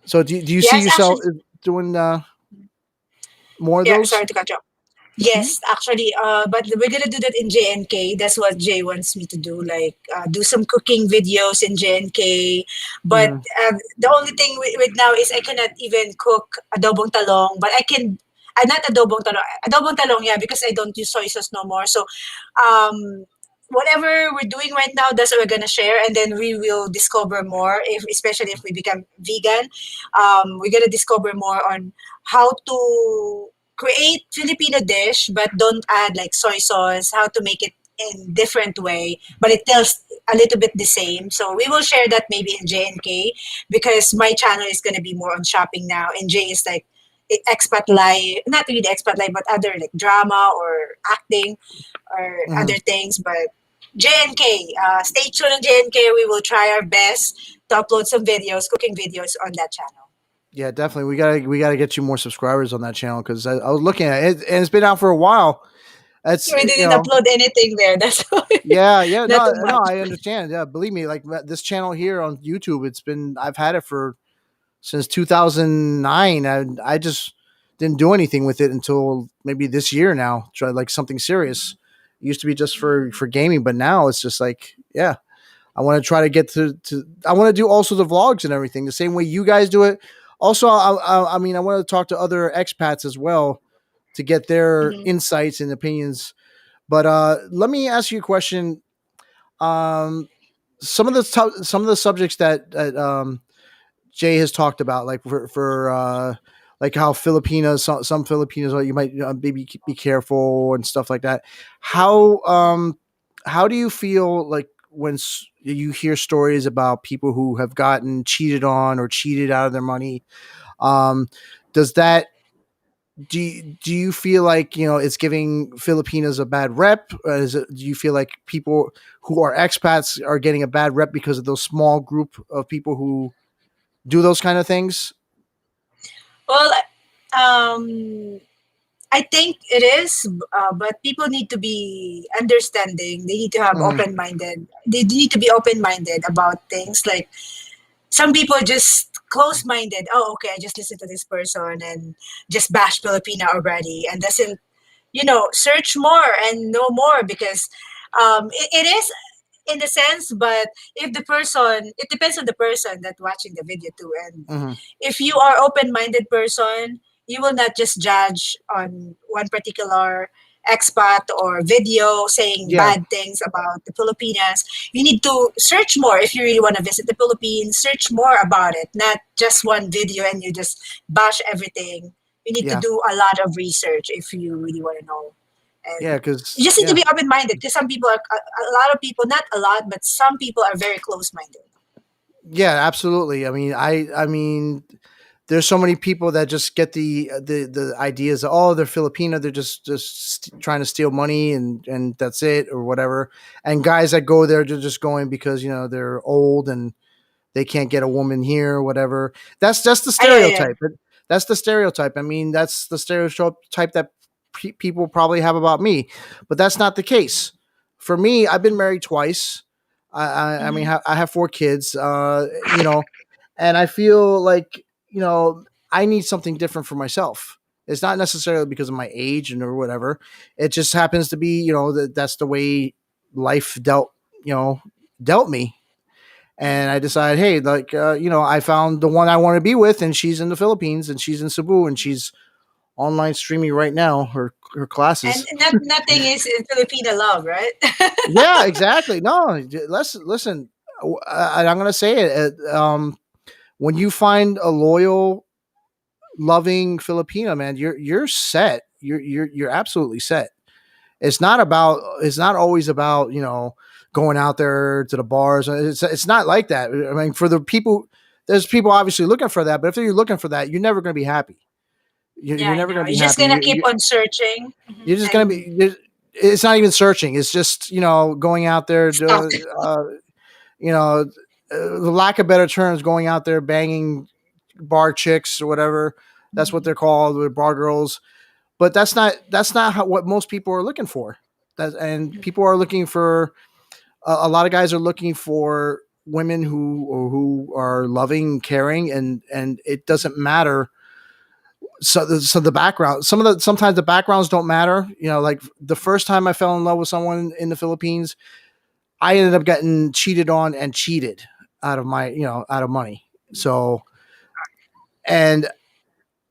So do you see Yes, yourself actually. doing more of Yeah. those? Sorry to cut you off. Yes, actually, but we're gonna do that in JNK. That's what Jay wants me to do, like do some cooking videos in JNK. But Mm-hmm. the only thing with now is I cannot even cook adobong talong, but I can. Not adobong talong. Adobong talong, yeah, because I don't use soy sauce no more. So, whatever we're doing right now, that's what we're gonna share, and then we will discover more. If especially if we become vegan, we're gonna discover more on how to create Filipino dish, but don't add like soy sauce, how to make it in different way, but it tells a little bit the same. So we will share that maybe in JNK because my channel is gonna be more on shopping now, and J is like expat life, not really expat life, but other like drama or acting or Mm-hmm. other things. But JNK, stay tuned on JNK. We will try our best to upload some videos, cooking videos on that channel. Yeah, definitely. We gotta get you more subscribers on that channel, because I was looking at it, and it's been out for a while. That's We didn't upload anything there. That's why. Yeah, yeah. Not No, too no, much. I understand. Yeah, believe me. Like, this channel here on YouTube, I've had it for since 2009. I just didn't do anything with it until maybe this year. Now, try like something serious. It used to be just for gaming, but now it's just like, yeah, I want to try to get to. I want to do also the vlogs and everything the same way you guys do it. Also, I mean, I want to talk to other expats as well to get their Mhm. insights and opinions. But let me ask you a question. Um, some of the subjects that Jay has talked about, like for like how Filipinos, some Filipinos, you might maybe be careful and stuff like that. How do you feel like when you hear stories about people who have gotten cheated on or cheated out of their money? Um, does that do you feel like it's giving Filipinos a bad rep? Do you feel like people who are expats are getting a bad rep because of those small group of people who do those kind of things? Well, um, I think it is, but people need to be understanding. They need to have Hmm. open minded. They need to be open minded about things. Like some people just close minded. Oh, okay, I just listen to this person and just bash Filipina already, and doesn't search more and know more because it is in a sense, but if the person, it depends on the person that watching the video too. And Hmm. if you are open-minded person, you will not just judge on one particular expat or video saying Yeah, bad things about the Filipinas. You need to search more if you really want to visit the Philippines. Search more about it, not just one video and you just bash everything. You need to yeah, do a lot of research if you really want to know. yeah. And you Because just need to be open minded because some people are a lot of people, not a lot, but some people are very close minded. yeah, absolutely. I mean, there's so many people that just get the ideas of, oh, they're Filipino, they're just trying to steal money, and that's it or whatever. And guys that go there, they're just going because they're old and they can't get a woman here or whatever. That's the Ah, yeah, yeah. stereotype. That's the stereotype. I mean, that's the stereotype that people probably have about me, but that's not the case. For me, I've been married twice. I mean, Mm-hmm. I have four kids. And I feel like I need something different for myself. It's not necessarily because of my age and or whatever. It just happens to be that's the way life you know dealt me, and I decided, hey, like I found the one I want to be with, and she's in the Philippines, and she's in Cebu, and she's online streaming right now. Her And classes. nothing is in Filipino love, right? Yeah, exactly. No, listen. I'm gonna say it. When you find a loyal, loving Filipino man, you're set. You're absolutely set. It's not about. It's not always about going out there to the bars. It's not like that. I mean, for the people, there's people obviously looking for that. But if you're looking for that, you're never going to be happy. Yeah, You're I never know. going to be You're just happy. gonna keep on searching. You're just going to And be. It's not even searching. It's just going out there. stuck. You know, the lack of better terms, going out there banging bar chicks or whatever. That's what they're called, with bar girls. But that's not what most people are looking for. And people are looking for a lot of guys are looking for women who are loving, caring, and it doesn't matter. So the background, sometimes the backgrounds don't matter. Like the first time I fell in love with someone in the Philippines, I ended up getting cheated on and cheated out of money. So, and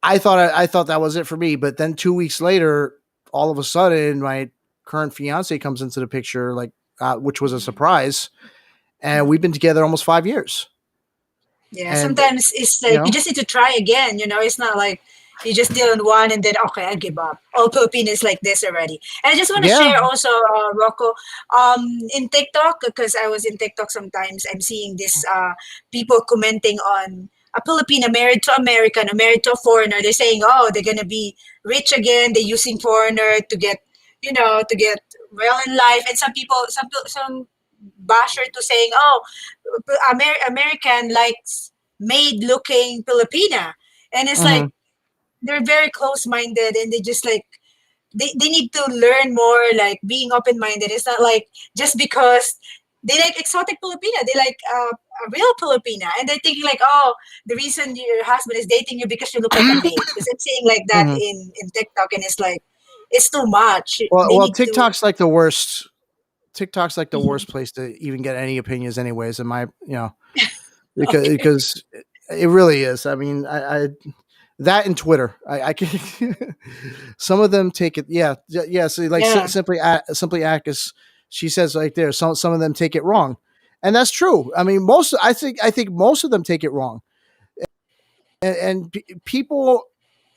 I thought that was it for me. But then 2 weeks later, all of a sudden, my current fiance comes into the picture, like which was a surprise, and we've been together almost 5 years. Yeah, And sometimes it's you like you know, just need to try again. It's not like you just deal in one and then okay, I give up. All Filipinos like this already. And I just want to yeah, share also, Rocco, in TikTok, because I was in TikTok sometimes. I'm seeing this people commenting on a Filipino married to American, or married to a foreigner. They're saying, oh, they're gonna be rich again. They're using foreigner to get, to get well in life. And some basher to saying, oh, American likes maid looking Filipina. And it's hmm like they're very close minded, and they just like they need to learn more, like being open minded. It's not like just because they like exotic Filipina, they like a real Filipina, and they're thinking like, oh, the reason your husband is dating you because you look like a maid. Because I'm seeing like that hmm in TikTok, and it's like it's too much. well, They well, need to. TikTok's like the worst. TikTok's like the Mhm. worst place to even get any opinions, anyways. In my, because Okay. it really is. I mean, I that and Twitter. I can. Some of them take it. Yeah, yeah. So like Yeah. simply act as she says right there. Some of them take it wrong, and that's true. I mean, I think most of them take it wrong, and people,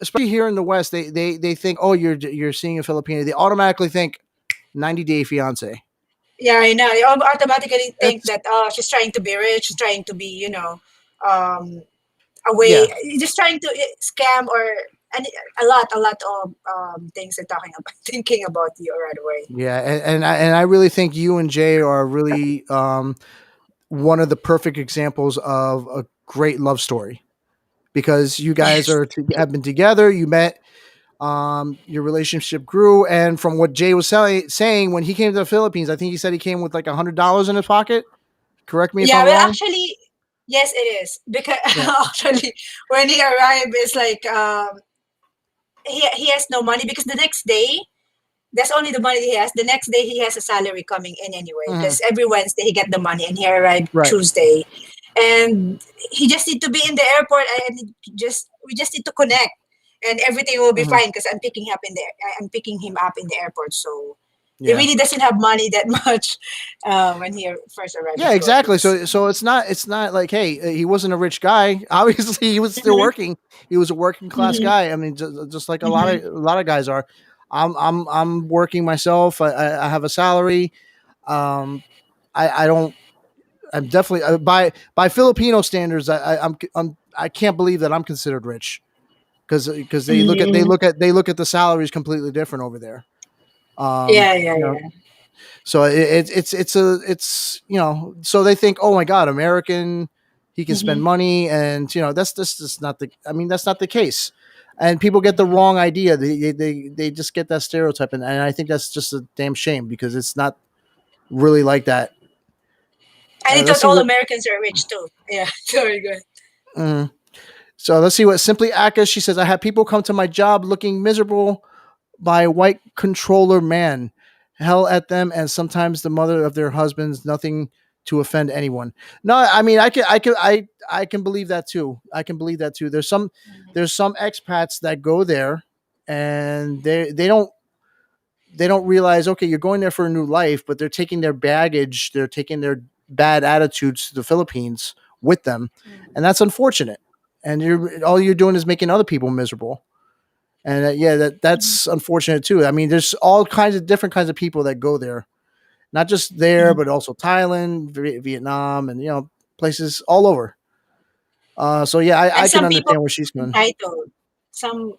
especially here in the West, they think, oh, you're seeing a Filipino. They automatically think 90 Day Fiance. Yeah, I know. You automatically think It's that she's trying to be rich, she's trying to be, um, a way, yeah, just trying to scam, or and a lot of things they're talking about, thinking about you right away. yeah, and I really think you and Jay are really one of the perfect examples of a great love story, because you guys Yes. have been together. You met, your relationship grew, and from what Jay was saying, when he came to the Philippines, I think he said he came with like $100 in his pocket. Correct me if Yeah, I'm well, wrong. actually, yes, it is because Yeah. actually, when he arrived, it's like he has no money because the next day that's only the money he has. The next day he has a salary coming in anyway, Mhm. because every Wednesday he get the money, and he arrived Right. Tuesday, and he just need to be in the airport, and just we just need to connect, and everything will be Mhm. fine because I'm picking him up in the airport. So he Yeah. really doesn't have money that much when he first arrived in Yeah, exactly. Philippines. So it's not like, hey, he wasn't a rich guy. Obviously, he was still Hmm. working. He was a working class Hmm. guy. I mean, just like a lot Hmm. of a lot of guys are. I'm working myself. I have a salary. Um, I don't. I'm definitely, by Filipino standards. I can't believe that I'm considered rich, because Hmm. they look at the salaries completely different over there. Yeah, yeah, You know, yeah. so it's so they think, oh my god, American, he can spend Hmm. money, and that's just not the. I mean, that's not the case, and people get the wrong idea. They just get that stereotype, and I think that's just a damn shame, because it's not really like that. And he Let's thought see all what. Americans are rich too. Yeah, very good. mm, so let's see what Simply Aka. She says, I have people come to my job looking miserable by a white controller man, hell at them, and sometimes the mother of their husbands. Nothing to offend anyone. No, I mean, I can believe that too. I can believe that too. There's some expats that go there, and they don't realize, okay, you're going there for a new life, but they're taking their baggage, they're taking their bad attitudes to the Philippines with them, and that's unfortunate. And all you're doing is making other people miserable. And yeah, that's unfortunate too. I mean, there's all kinds of different kinds of people that go there, not just there, but also Thailand, Vietnam, and places all over. So yeah, I, And I can some people understand where she's going. entitled. Some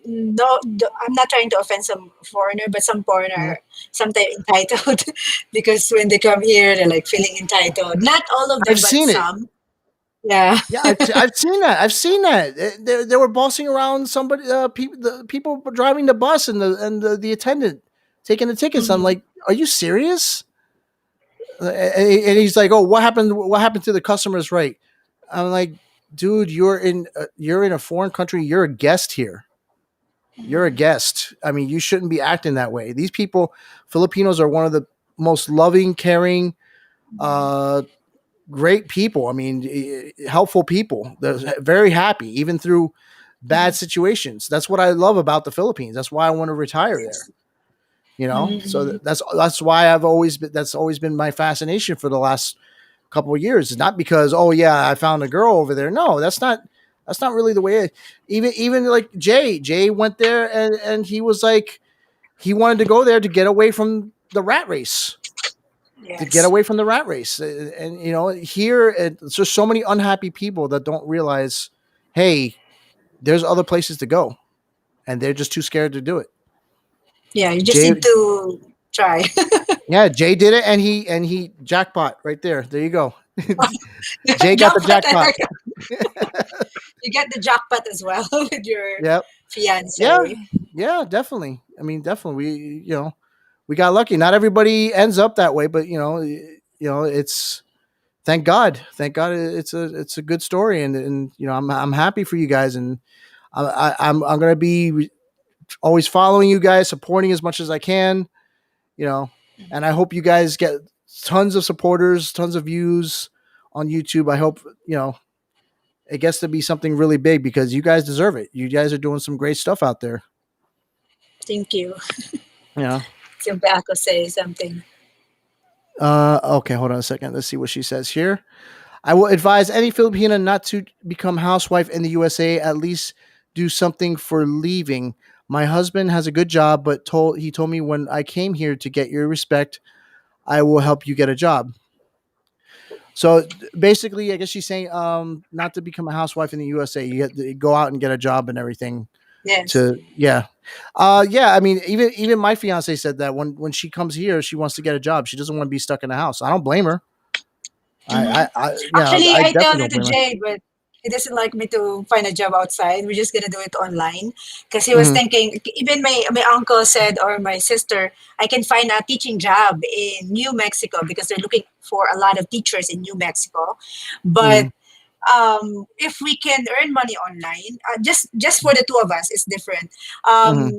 no, I'm not trying to offend some foreigner, but some Mhm. foreigner sometimes entitled because when they come here, they're like feeling entitled. Not all of I've them, but seen it. some. Yeah. Yeah, I've seen that. I've seen that. They were bossing around somebody, the people driving the bus and the attendant taking the tickets. I'm Mhm. like, are you serious? And he's like, oh, what happened? What happened to the customers' right? I'm like, dude, you're in a foreign country. You're a guest here. You're a guest. I mean, you shouldn't be acting that way. These people, Filipinos, are one of the most loving, caring, uh, great people. I mean, helpful people. They're very happy, even through bad situations. That's what I love about the Philippines. That's why I want to retire there. So Mhm. that's why that's always been my fascination for the last couple of years. It's not because, oh yeah, I found a girl over there. No, that's not really the way. Even like Jay went there, and he was like, he wanted to go there to get away from the rat race, to get Yes. away from the rat race. And here it's just so many unhappy people that don't realize, hey, there's other places to go, and they're just too scared to do it. Yeah, you just Jay, need to try. yeah, Jay did it, and he jackpot right there. There you go. Jay got the Jackpot. I jackpot. like it. You get the jackpot as well with your Yep. Yeah. fiance. Yeah, definitely. I mean, definitely. We got lucky. Not everybody ends up that way, but it's, thank God. Thank God, it's a good story, and I'm happy for you guys, and I'm gonna be always following you guys, supporting as much as I can, you know, and I hope you guys get tons of supporters, tons of views on YouTube. I hope it gets to be something really big, because you guys deserve it. You guys are doing some great stuff out there. Thank you. You know. Tobacco say something. Okay, hold on a second. Let's see what she says here. I will advise any Filipina not to become housewife in the USA. At least do something for leaving. My husband has a good job, but he told me when I came here to get your respect, I will help you get a job. So basically, I guess she's saying not to become a housewife in the USA. You get to go out and get a job and everything. Yes. Yeah. I mean, even my fiance said that when she comes here, she wants to get a job. She doesn't want to be stuck in the house. I don't blame her. Mhm. Actually, I I tell definitely that don't to blame her. Jay, but he doesn't like me to find a job outside. We're just gonna do it online because he was Hmm. thinking. Even my uncle said, or my sister, I can find a teaching job in New Mexico because they're looking for a lot of teachers in New Mexico. But Hmm. if we can earn money online, just for the two of us, it's different. Hmm.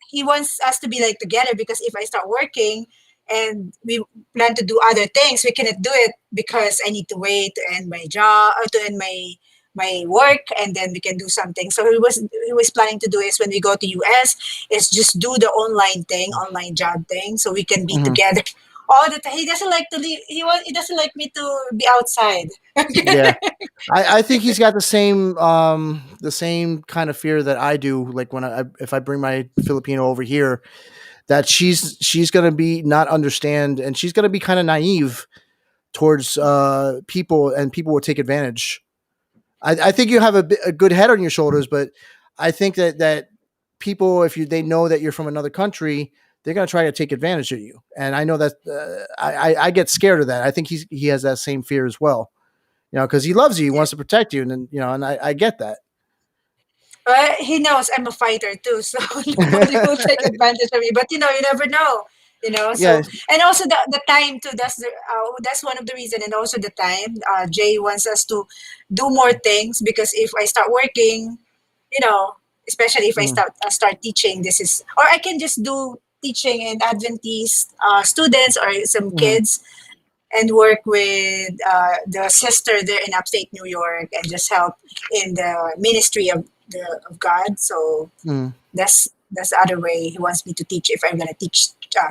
He wants us to be like together because if I start working and we plan to do other things, we cannot do it because I need to wait to end my job or to end my work, and then we can do something. So he was planning to do is when we go to US is just do the online job thing, so we can be Hmm. together all the time. He doesn't like to leave. He doesn't like me to be outside. Yeah, I think he's got the same kind of fear that I do. Like when if I bring my Filipino over here, that she's gonna be not understand, and she's gonna be kind of naive towards people, and people will take advantage. I think you have a good head on your shoulders, but I think that people, if they know that you're from another country, they're gonna try to take advantage of you. And I know that I get scared of that. I think he has that same fear as well. Because he loves you, he wants to protect you, and then and I get that. But he knows I'm a fighter too, so nobody will take advantage of me. But you never know. Yeah. So and also the time too. That's one of the reason, and also the time. Jay wants us to do more things because if I start working, you know, especially if I Mm, start teaching, this is or I can just do teaching in Adventist students or some mhm, kids and work with the sister there in upstate New York and just help in the ministry of of God. So Mm. that's the other way he wants me to teach if I'm gonna teach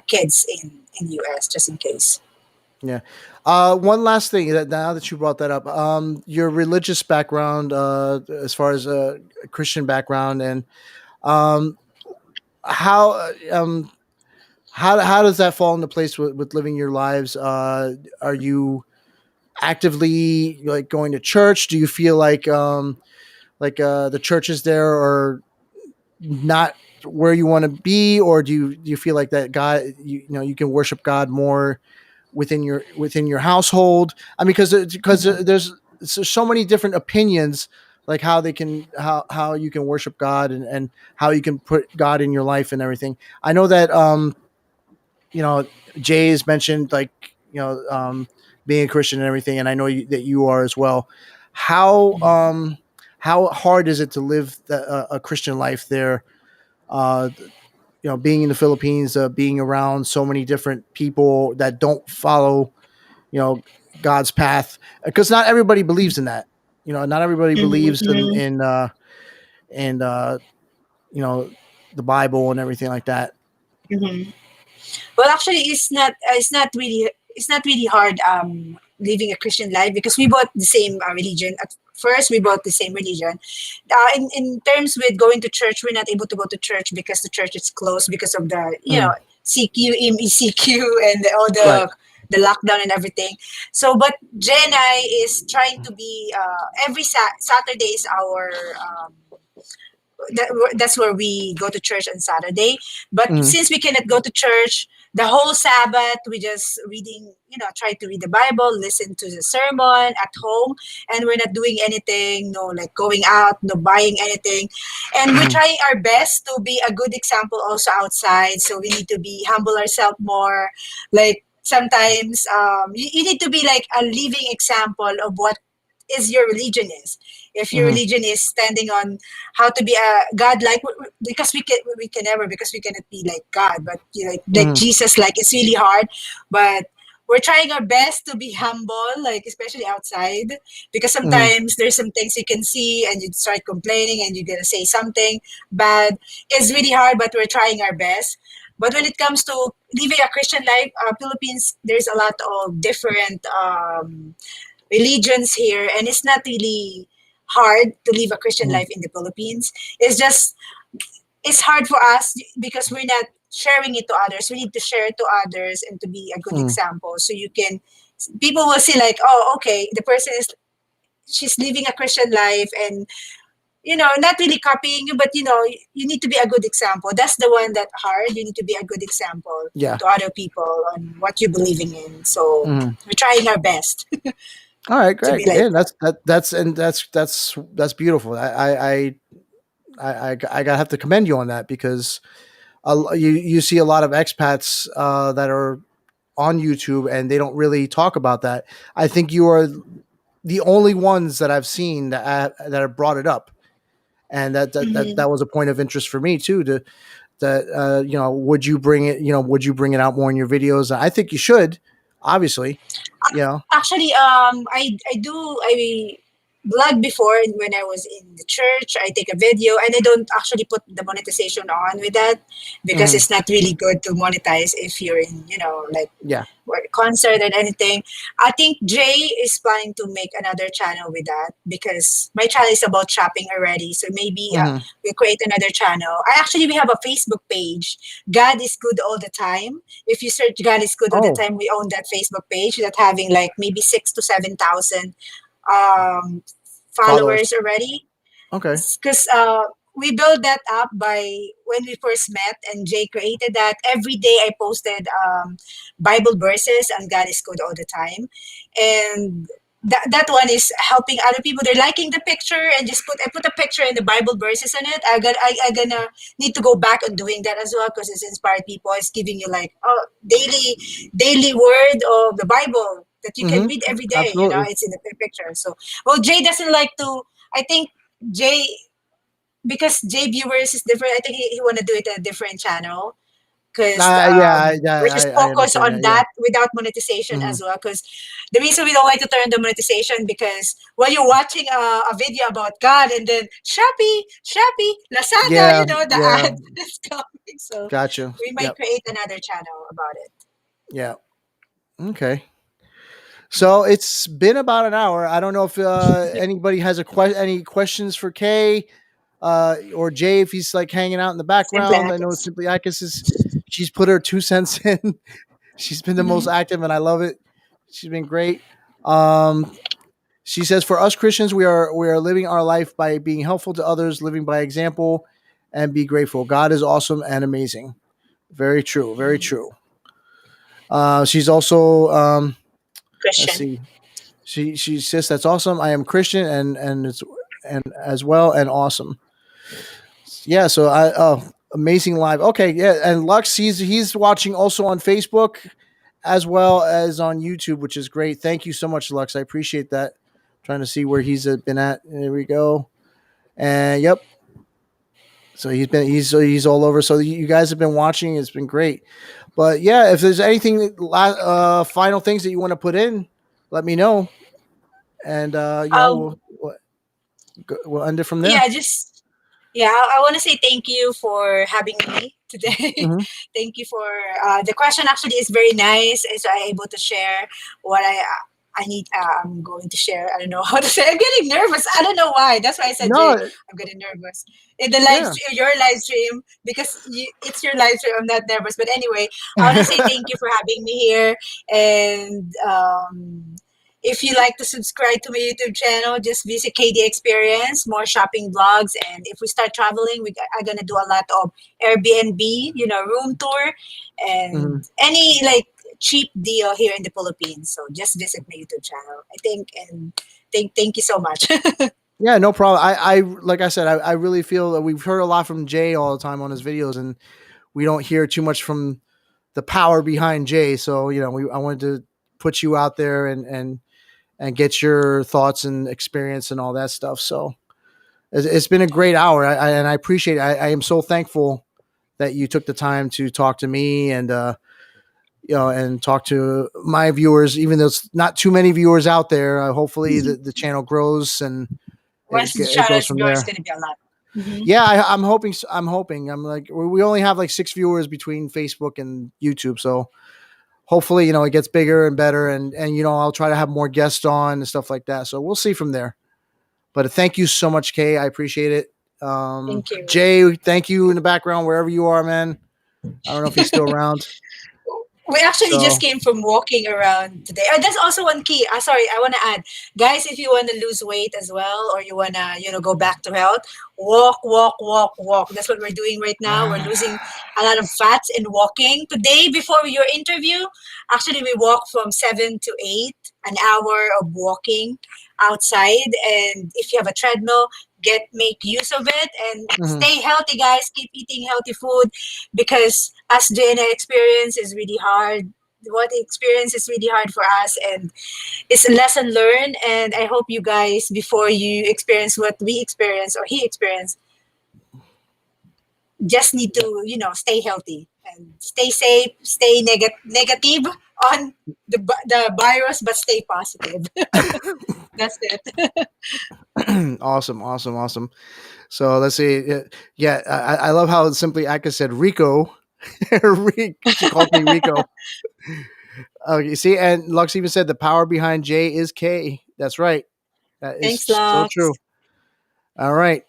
kids in US, just in case. Yeah. One last thing that now that you brought that up, your religious background, as far as a Christian background, and um, how how does that fall into place with living your lives? Are you actively like going to church? Do you feel like the churches there are not where you want to be, or do you feel like that God, you know, you can worship God more within your household? I mean, because Mhm. there's so many different opinions, like how they can how you can worship God, and how you can put God in your life and everything. I know that you know, Jay has mentioned, like, you know, being a Christian and everything, and I know that you are as well. How how hard is it to live a Christian life there? You know, being in the Philippines, being around so many different people that don't follow, you know, God's path, because not everybody believes in that. You know, not everybody believes Mhm. in you know, the Bible and everything like that. Mhm. Well, actually, it's not really hard living a Christian life because we both the same religion. At first, we both the same religion. In terms with going to church, we're not able to go to church because the church is closed because of the Mm, CQ, MECQ, and all right. the lockdown and everything. So, but Jay and I is trying to be every Saturday is our that's where we go to church on Saturday. But Mm, since we cannot go to church the whole Sabbath, we just reading, try to read the Bible, listen to the sermon at home, and we're not doing anything, no, like going out, no buying anything, and we're mm, trying our best to be a good example also outside. So we need to be humble ourselves more, like. Sometimes you need to be like a living example of what is your religion is. If your mm, religion is standing on how to be a god like, because we can never, because we cannot be like God, but like mm, Jesus, like it's really hard, but we're trying our best to be humble, like especially outside, because mm, sometimes there's some things you can see and you start complaining and you're gonna say something bad. It's really hard, but we're trying our best. But when it comes to living a Christian life, Philippines, there's a lot of different religions here, and it's not really hard to live a Christian mm, life in the Philippines. It's just it's hard for us because we're not sharing it to others. We need to share it to others and to be a good mm. example. So you can people will see like, oh, okay, the person is she's living a Christian life, and not really copying you, but you need to be a good example. That's the one that hard. You need to be a good example Yeah. to other people on what you're believing in. So Mm. we're trying our best All right, to be great. like Yeah, that. that's beautiful. I gotta have to commend you on that, because you see a lot of expats that are on YouTube, and they don't really talk about that. I think you are the only ones that I've seen that have brought it up, and Mhm. that was a point of interest for me too. To that you know, would you bring it? You know, would you bring it out more in your videos? I think you should. Obviously, you know. Actually, I blog before when I was in the church. I take a video and I don't actually put the monetization on with that because Hmm. it's not really good to monetize if you're in like Yeah. concert and anything. I think Jay is planning to make another channel with that because my channel is about shopping already. So maybe Hmm. we'll create another channel. We have a Facebook page. God is good all the time. If you search God is good all the Oh, time, we own that Facebook page that having like maybe 6 to 7 thousand um, followers. followers already. Okay. Because we built that up by when we first met, and Jay created that. Every day I posted Bible verses, and God is good all the time, and that one is helping other people. They're liking the picture and just I put a picture and the Bible verses on it. I gonna need to go back on doing that as well because it's inspired people. It's giving you like daily word of the Bible that you can Hmm. read every day. Absolutely. It's in the picture. So well, Jay doesn't like to. I think Jay, because Jay viewers is different. I think he want to do it at a different channel because we're just I focused understand on that. Yeah. that without monetization Hmm. as well. Because the reason we don't like to turn the monetization, because while you're watching a video about God, and then Shopee, Lazada, Yeah. the Yeah. ad is coming. So Gotcha. we might Yep. create another channel about it. Yeah. Okay. So it's been about an hour. I don't know if anybody has any questions for Kay or Jay if he's like hanging out in the Simply background. I know Akis. Simply Akis is she's put her 2 cents in. She's been the most Mhm. active, and I love it. She's been great. Um, she says, "For us Christians, we are living our life by being helpful to others, living by example, and be grateful. God is awesome and amazing. Very true. Very true." She's also let's Christian. see. She says that's awesome. I am Christian and it's and as well and awesome. Yeah. So I amazing live. Okay. Yeah. And Lux he's watching also on Facebook as well as on YouTube, which is great. Thank you so much, Lux. I appreciate that. Trying to see where he's been at. There we go. And yep. So he's all over. So you guys have been watching. It's been great. But yeah, if there's anything final things that you want to put in, let me know. And Um, we'll end it from there. yeah, just yeah, I want to say thank you for having me today. Hmm. Thank you for the question. Actually, is very nice, and so I'm able to share what I need. I'm going to share. I don't know how to say. I'm getting nervous. I don't know why. That's why I said, Jay, No, I'm getting nervous in the live yeah. stream, your live stream, because it's your live stream. I'm not nervous, but anyway, I want to say thank you for having me here, and if you like to subscribe to my YouTube channel, just visit KD Experience, more shopping vlogs. And if we start traveling, we are going to do a lot of Airbnb, room tour, Mhm. and any like cheap deal here in the Philippines. So just visit my YouTube channel, I think. And thank you so much. Yeah, no problem. I like I said, I really feel that we've heard a lot from Jay all the time on his videos, and we don't hear too much from the power behind Jay. So I wanted to put you out there and get your thoughts and experience and all that stuff. So it's been a great hour, and I appreciate it. I am so thankful that you took the time to talk to me and and talk to my viewers. Even though it's not too many viewers out there, hopefully the channel grows and Once the it channel goes is from growing, it's there. going to be a lot. Mhm. Yeah, I'm hoping. I'm hoping. I'm like we only have like 6 viewers between Facebook and YouTube, so hopefully it gets bigger and better, and I'll try to have more guests on and stuff like that. So we'll see from there. But thank you so much, Kay. I appreciate it. Thank you. Jay, thank you in the background wherever you are, man. I don't know if he's still around. We actually just So came from walking around today. That's also one key. Sorry, I want to add, guys, if you want to lose weight as well, or you want to, go back to health, walk, walk, walk, walk. That's what we're doing right now. We're losing a lot of fats in walking. Today, before your interview, actually, we walked from 7 to 8, an hour of walking outside. And if you have a treadmill, make use of it and mhm. stay healthy, guys. Keep eating healthy food, because as Jane experience is really hard. What experience is really hard for us, and it's a lesson learned. And I hope you guys, before you experience what we experience or he experienced, just need to stay healthy and stay safe, stay negative on the virus, but stay positive. That's it. Awesome, awesome, awesome. So let's see. Yeah, I love how simply Aka said Rico. She called me Rico. You see, and Lux even said the power behind J is K. That's right. That is Thanks, so Lux. true. All right.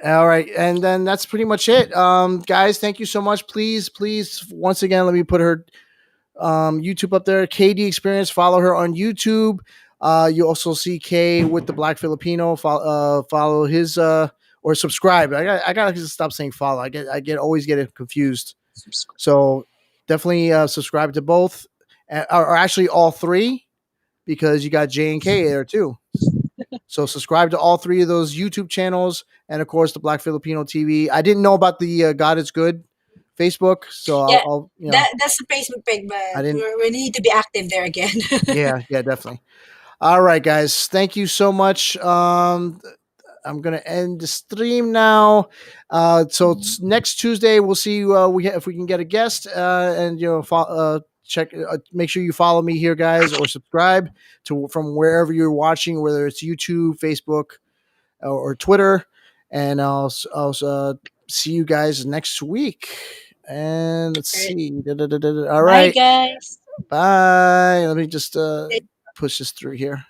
All right. And then that's pretty much it. Guys, thank you so much. Please, once again, let me put her YouTube up there. KD Experience. Follow her on YouTube. You also see K with the Black Filipino. Follow his or subscribe. I gotta stop saying follow. Always get it confused. So definitely subscribe to both, or actually all three, because you got J and K there too. So subscribe to all three of those YouTube channels, and of course the Black Filipino TV. I didn't know about the God is Good Facebook, so Yeah, I'll that's the Facebook page, I but didn't. we need to be active there again. Yeah, definitely. All right, guys. Thank you so much. I'm gonna end the stream now. So it's next Tuesday we'll see if we can get a guest and check make sure you follow me here, guys, or subscribe to from wherever you're watching, whether it's YouTube, Facebook, or Twitter, and I'll see you guys next week. And let's see. All Bye, right. guys. Bye. Let me just push this through here.